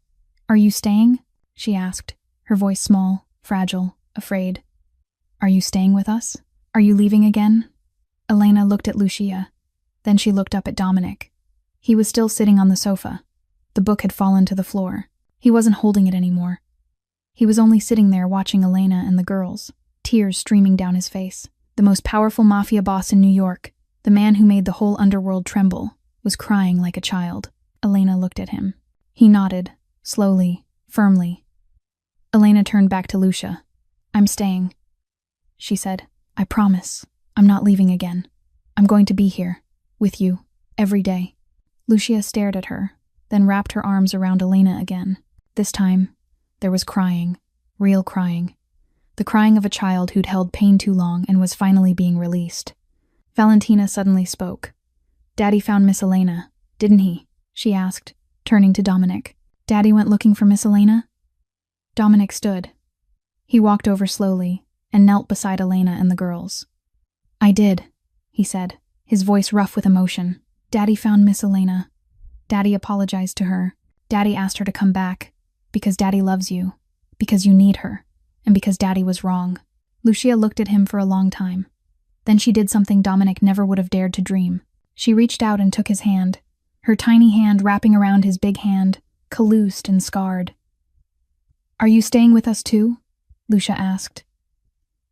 "Are you staying?" she asked, her voice small, fragile, afraid. "Are you staying with us? Are you leaving again?" Elena looked at Lucia. Then she looked up at Dominic. He was still sitting on the sofa. The book had fallen to the floor. He wasn't holding it anymore. He was only sitting there watching Elena and the girls, tears streaming down his face. The most powerful mafia boss in New York, the man who made the whole underworld tremble, was crying like a child. Elena looked at him. He nodded, slowly, firmly. Elena turned back to Lucia. "I'm staying," she said. "I promise. I'm not leaving again. I'm going to be here, with you, every day." Lucia stared at her, then wrapped her arms around Elena again. This time, there was crying, real crying. The crying of a child who'd held pain too long and was finally being released. Valentina suddenly spoke. "Daddy found Miss Elena, didn't he?" she asked, turning to Dominic. "Daddy went looking for Miss Elena?" Dominic stood. He walked over slowly and knelt beside Elena and the girls. "I did," he said, his voice rough with emotion. "Daddy found Miss Elena. Daddy apologized to her. Daddy asked her to come back, because Daddy loves you, because you need her, and because Daddy was wrong." Lucia looked at him for a long time. Then she did something Dominic never would have dared to dream. She reached out and took his hand, her tiny hand wrapping around his big hand, calloused and scarred. "Are you staying with us too?" Lucia asked.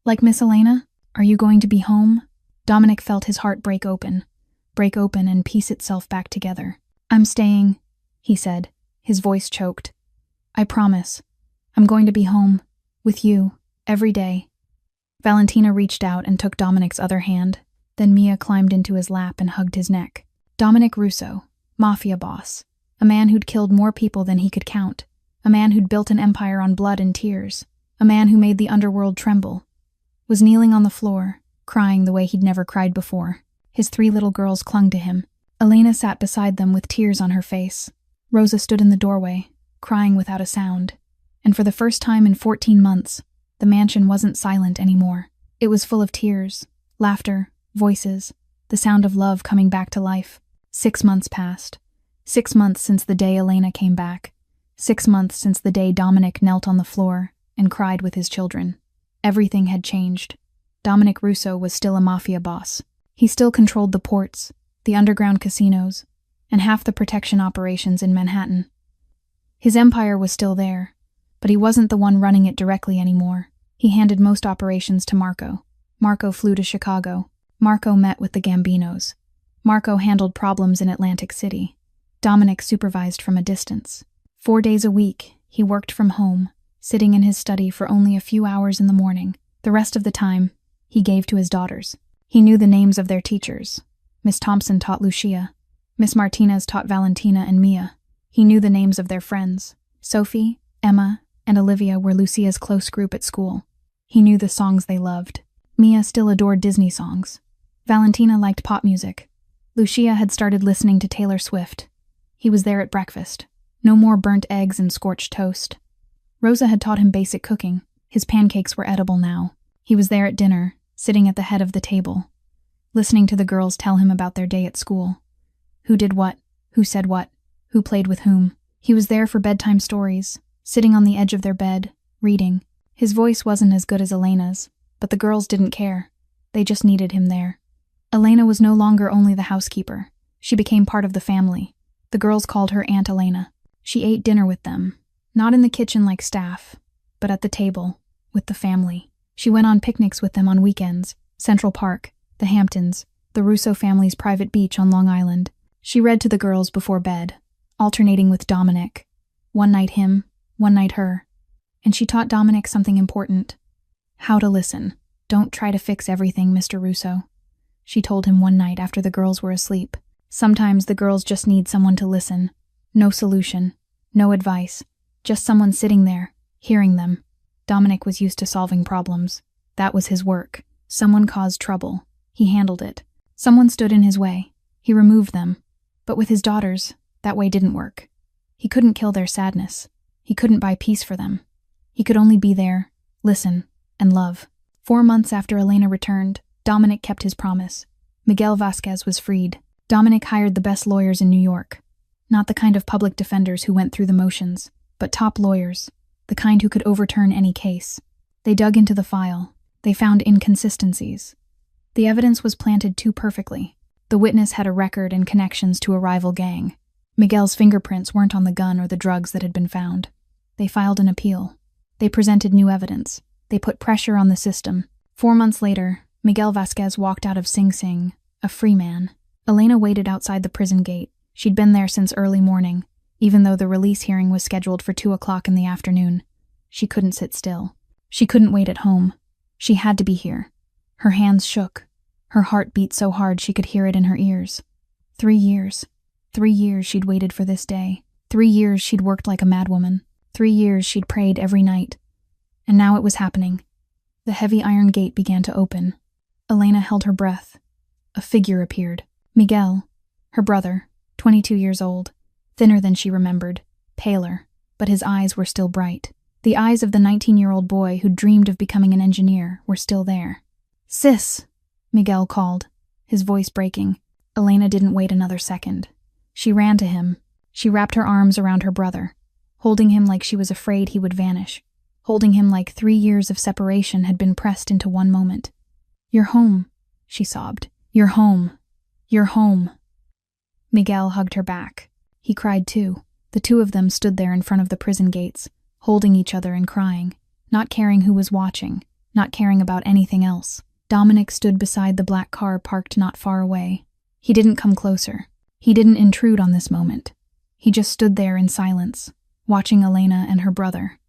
"Like Miss Elena? Are you going to be home?" Dominic felt his heart break open and piece itself back together. "I'm staying," he said, his voice choked. "I promise. I'm going to be home, with you, every day." Valentina reached out and took Dominic's other hand. Then Mia climbed into his lap and hugged his neck. Dominic Russo, Mafia boss, a man who'd killed more people than he could count, a man who'd built an empire on blood and tears, a man who made the underworld tremble, was kneeling on the floor, crying the way he'd never cried before. His 3 little girls clung to him. Elena sat beside them with tears on her face. Rosa stood in the doorway, crying without a sound. And for the first time in 14 months, the mansion wasn't silent anymore. It was full of tears, laughter, voices, the sound of love coming back to life. 6 months passed. 6 months since the day Elena came back. 6 months since the day Dominic knelt on the floor and cried with his children. Everything had changed. Dominic Russo was still a mafia boss. He still controlled the ports, the underground casinos, and half the protection operations in Manhattan. His empire was still there, but he wasn't the one running it directly anymore. He handed most operations to Marco. Marco flew to Chicago. Marco met with the Gambinos. Marco handled problems in Atlantic City. Dominic supervised from a distance. 4 days a week, he worked from home, sitting in his study for only a few hours in the morning. The rest of the time, he gave to his daughters. He knew the names of their teachers. Miss Thompson taught Lucia. Miss Martinez taught Valentina and Mia. He knew the names of their friends. Sophie, Emma, and Olivia were Lucia's close group at school. He knew the songs they loved. Mia still adored Disney songs. Valentina liked pop music. Lucia had started listening to Taylor Swift. He was there at breakfast. No more burnt eggs and scorched toast. Rosa had taught him basic cooking. His pancakes were edible now. He was there at dinner, sitting at the head of the table, listening to the girls tell him about their day at school. Who did what, who said what, who played with whom. He was there for bedtime stories, sitting on the edge of their bed, reading. His voice wasn't as good as Elena's, but the girls didn't care. They just needed him there. Elena was no longer only the housekeeper. She became part of the family. The girls called her Aunt Elena. She ate dinner with them, not in the kitchen like staff, but at the table, with the family. She went on picnics with them on weekends, Central Park, the Hamptons, the Russo family's private beach on Long Island. She read to the girls before bed, alternating with Dominic. One night him, one night her. And she taught Dominic something important. How to listen. "Don't try to fix everything, Mr. Russo," she told him one night after the girls were asleep. "Sometimes the girls just need someone to listen. No solution, no advice, just someone sitting there, hearing them." Dominic was used to solving problems. That was his work. Someone caused trouble. He handled it. Someone stood in his way. He removed them. But with his daughters, that way didn't work. He couldn't kill their sadness. He couldn't buy peace for them. He could only be there, listen, and love. 4 months after Elena returned, Dominic kept his promise. Miguel Vasquez was freed. Dominic hired the best lawyers in New York. Not the kind of public defenders who went through the motions, but top lawyers, the kind who could overturn any case. They dug into the file. They found inconsistencies. The evidence was planted too perfectly. The witness had a record and connections to a rival gang. Miguel's fingerprints weren't on the gun or the drugs that had been found. They filed an appeal. They presented new evidence. They put pressure on the system. 4 months later, Miguel Vasquez walked out of Sing Sing, a free man. Elena waited outside the prison gate. She'd been there since early morning, even though the release hearing was scheduled for 2 o'clock in the afternoon. She couldn't sit still. She couldn't wait at home. She had to be here. Her hands shook. Her heart beat so hard she could hear it in her ears. 3 years. 3 years she'd waited for this day. 3 years she'd worked like a madwoman. 3 years she'd prayed every night. And now it was happening. The heavy iron gate began to open. Elena held her breath. A figure appeared. Miguel, her brother, 22 years old, thinner than she remembered, paler, but his eyes were still bright. The eyes of the 19-year-old boy who'd dreamed of becoming an engineer were still there. "Sis," Miguel called, his voice breaking. Elena didn't wait another second. She ran to him. She wrapped her arms around her brother, holding him like she was afraid he would vanish, holding him like 3 years of separation had been pressed into one moment. "You're home," she sobbed. "You're home. You're home." Miguel hugged her back. He cried too. The two of them stood there in front of the prison gates, holding each other and crying, not caring who was watching, not caring about anything else. Dominic stood beside the black car parked not far away. He didn't come closer. He didn't intrude on this moment. He just stood there in silence, watching Elena and her brother.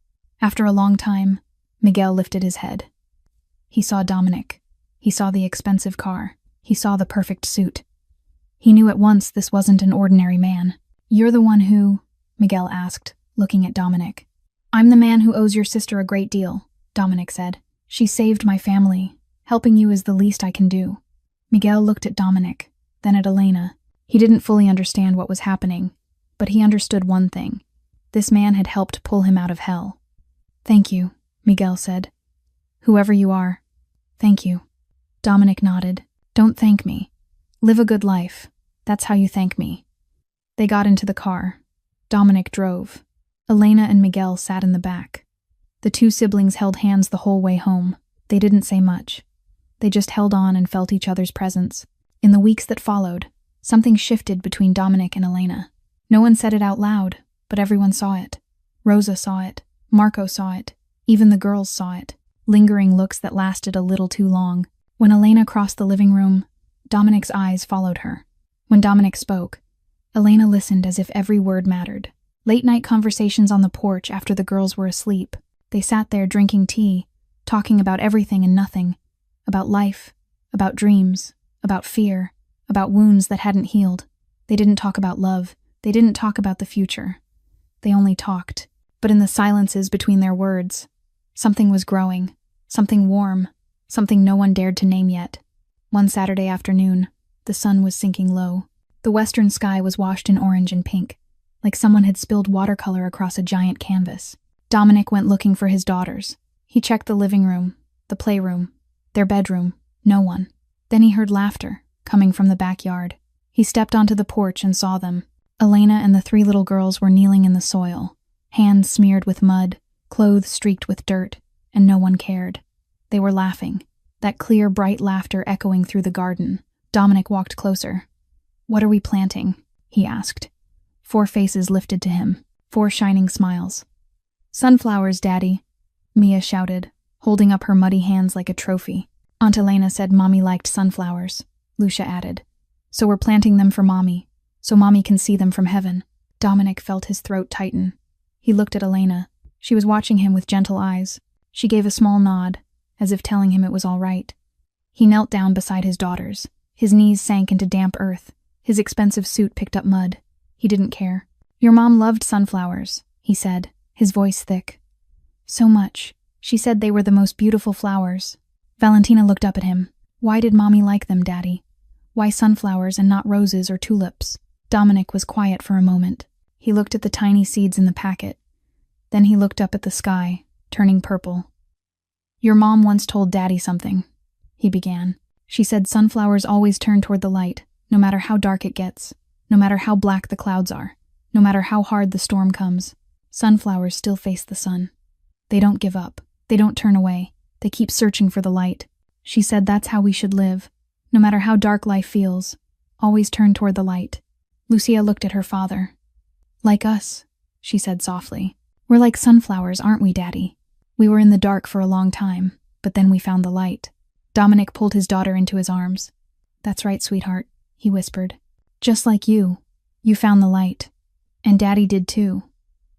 After a long time, Miguel lifted his head. He saw Dominic. He saw the expensive car. He saw the perfect suit. He knew at once this wasn't an ordinary man. "You're the one who?" Miguel asked, looking at Dominic. "I'm the man who owes your sister a great deal," Dominic said. "She saved my family. Helping you is the least I can do." Miguel looked at Dominic, then at Elena. He didn't fully understand what was happening, but he understood one thing. This man had helped pull him out of hell. "Thank you," Miguel said. "Whoever you are, thank you." Dominic nodded. "Don't thank me. Live a good life. That's how you thank me." They got into the car. Dominic drove. Elena and Miguel sat in the back. The two siblings held hands the whole way home. They didn't say much. They just held on and felt each other's presence. In the weeks that followed, something shifted between Dominic and Elena. No one said it out loud, but everyone saw it. Rosa saw it. Marco saw it. Even the girls saw it. Lingering looks that lasted a little too long. When Elena crossed the living room, Dominic's eyes followed her. When Dominic spoke, Elena listened as if every word mattered. Late-night conversations on the porch after the girls were asleep. They sat there drinking tea, talking about everything and nothing. About life, about dreams, about fear, about wounds that hadn't healed. They didn't talk about love. They didn't talk about the future. They only talked. But in the silences between their words, something was growing. Something warm. Something no one dared to name yet. One Saturday afternoon, the sun was sinking low. The western sky was washed in orange and pink, like someone had spilled watercolor across a giant canvas. Dominic went looking for his daughters. He checked the living room, the playroom, their bedroom. No one. Then he heard laughter, coming from the backyard. He stepped onto the porch and saw them. Elena and the 3 little girls were kneeling in the soil, hands smeared with mud, clothes streaked with dirt, and no one cared. They were laughing, that clear, bright laughter echoing through the garden. Dominic walked closer. "What are we planting?" he asked. 4 faces lifted to him, 4 shining smiles. "Sunflowers, Daddy," Mia shouted, holding up her muddy hands like a trophy. Aunt Elena said Mommy liked sunflowers, Lucia added. "So we're planting them for Mommy, so Mommy can see them from heaven." Dominic felt his throat tighten. He looked at Elena. She was watching him with gentle eyes. She gave a small nod, as if telling him it was all right. He knelt down beside his daughters. His knees sank into damp earth. His expensive suit picked up mud. He didn't care. "Your mom loved sunflowers," he said, his voice thick. "So much. She said they were the most beautiful flowers." Valentina looked up at him. "Why did Mommy like them, Daddy? Why sunflowers and not roses or tulips?" Dominic was quiet for a moment. He looked at the tiny seeds in the packet. Then he looked up at the sky, turning purple. Your mom once told Daddy something, he began. She said sunflowers always turn toward the light, no matter how dark it gets, no matter how black the clouds are, no matter how hard the storm comes. Sunflowers still face the sun. They don't give up. They don't turn away. They keep searching for the light. She said that's how we should live. No matter how dark life feels, always turn toward the light. Lucia looked at her father. Like us, she said softly. We're like sunflowers, aren't we, Daddy? We were in the dark for a long time, but then we found the light. Dominic pulled his daughter into his arms. That's right, sweetheart, he whispered. Just like you. You found the light. And Daddy did too.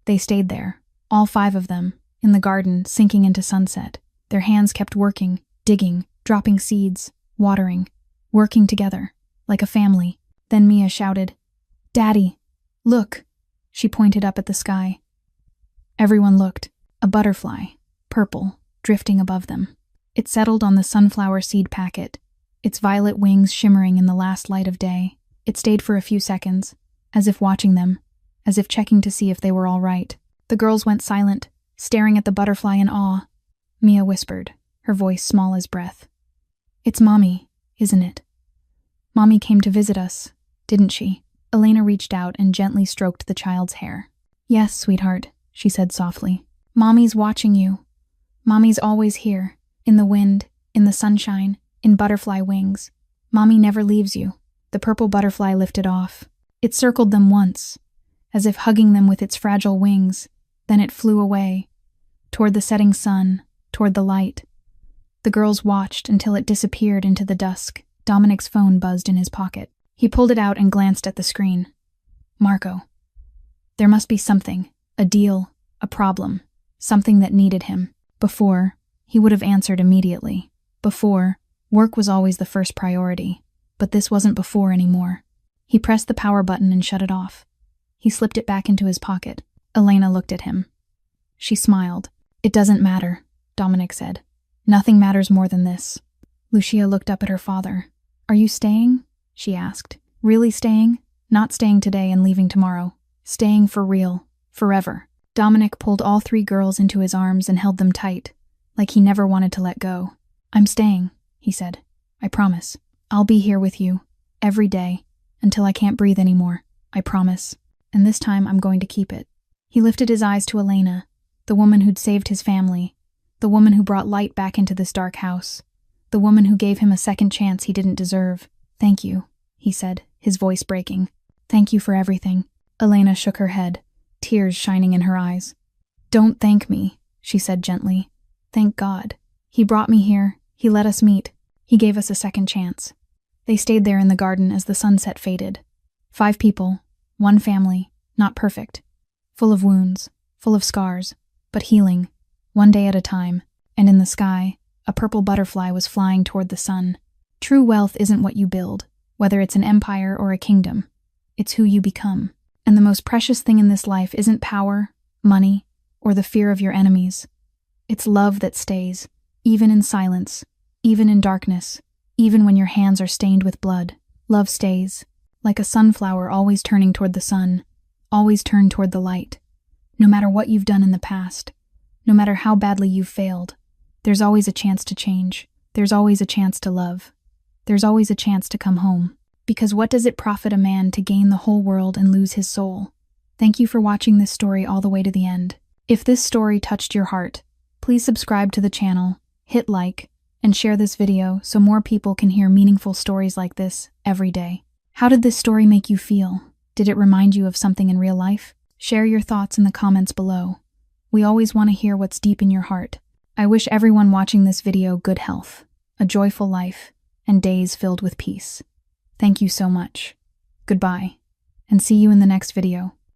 They stayed there, all 5 of them, in the garden, sinking into sunset. Their hands kept working, digging, dropping seeds, watering, working together, like a family. Then Mia shouted, Daddy, look. She pointed up at the sky. Everyone looked. A butterfly, purple, drifting above them. It settled on the sunflower seed packet, its violet wings shimmering in the last light of day. It stayed for a few seconds, as if watching them, as if checking to see if they were all right. The girls went silent, staring at the butterfly in awe. Mia whispered, her voice small as breath. It's Mommy, isn't it? Mommy came to visit us, didn't she? Elena reached out and gently stroked the child's hair. Yes, sweetheart, she said softly. Mommy's watching you. Mommy's always here, in the wind, in the sunshine, in butterfly wings. Mommy never leaves you. The purple butterfly lifted off. It circled them once, as if hugging them with its fragile wings. Then it flew away, toward the setting sun, toward the light. The girls watched until it disappeared into the dusk. Dominic's phone buzzed in his pocket. He pulled it out and glanced at the screen. Marco. There must be something, a deal, a problem, something that needed him. Before, he would have answered immediately. Before, work was always the first priority. But this wasn't before anymore. He pressed the power button and shut it off. He slipped it back into his pocket. Elena looked at him. She smiled. It doesn't matter, Dominic said. Nothing matters more than this. Lucia looked up at her father. Are you staying? She asked. Really staying? Not staying today and leaving tomorrow. Staying for real. Forever. Dominic pulled all 3 girls into his arms and held them tight, like he never wanted to let go. I'm staying, he said. I promise. I'll be here with you, every day, until I can't breathe anymore. I promise. And this time I'm going to keep it. He lifted his eyes to Elena, the woman who'd saved his family, the woman who brought light back into this dark house, the woman who gave him a second chance he didn't deserve. Thank you, he said, his voice breaking. Thank you for everything. Elena shook her head, tears shining in her eyes. Don't thank me, she said gently. Thank God. He brought me here. He let us meet. He gave us a second chance. They stayed there in the garden as the sunset faded. 5 people, 1 family, not perfect. Full of wounds, full of scars, but healing, one day at a time. And in the sky, a purple butterfly was flying toward the sun. True wealth isn't what you build, whether it's an empire or a kingdom. It's who you become. And the most precious thing in this life isn't power, money, or the fear of your enemies. It's love that stays, even in silence, even in darkness, even when your hands are stained with blood. Love stays, like a sunflower always turning toward the sun, always turn toward the light. No matter what you've done in the past, no matter how badly you've failed, there's always a chance to change. There's always a chance to love. There's always a chance to come home. Because what does it profit a man to gain the whole world and lose his soul? Thank you for watching this story all the way to the end. If this story touched your heart, please subscribe to the channel, hit like, and share this video so more people can hear meaningful stories like this every day. How did this story make you feel? Did it remind you of something in real life? Share your thoughts in the comments below. We always want to hear what's deep in your heart. I wish everyone watching this video good health, a joyful life, and days filled with peace. Thank you so much. Goodbye, and see you in the next video.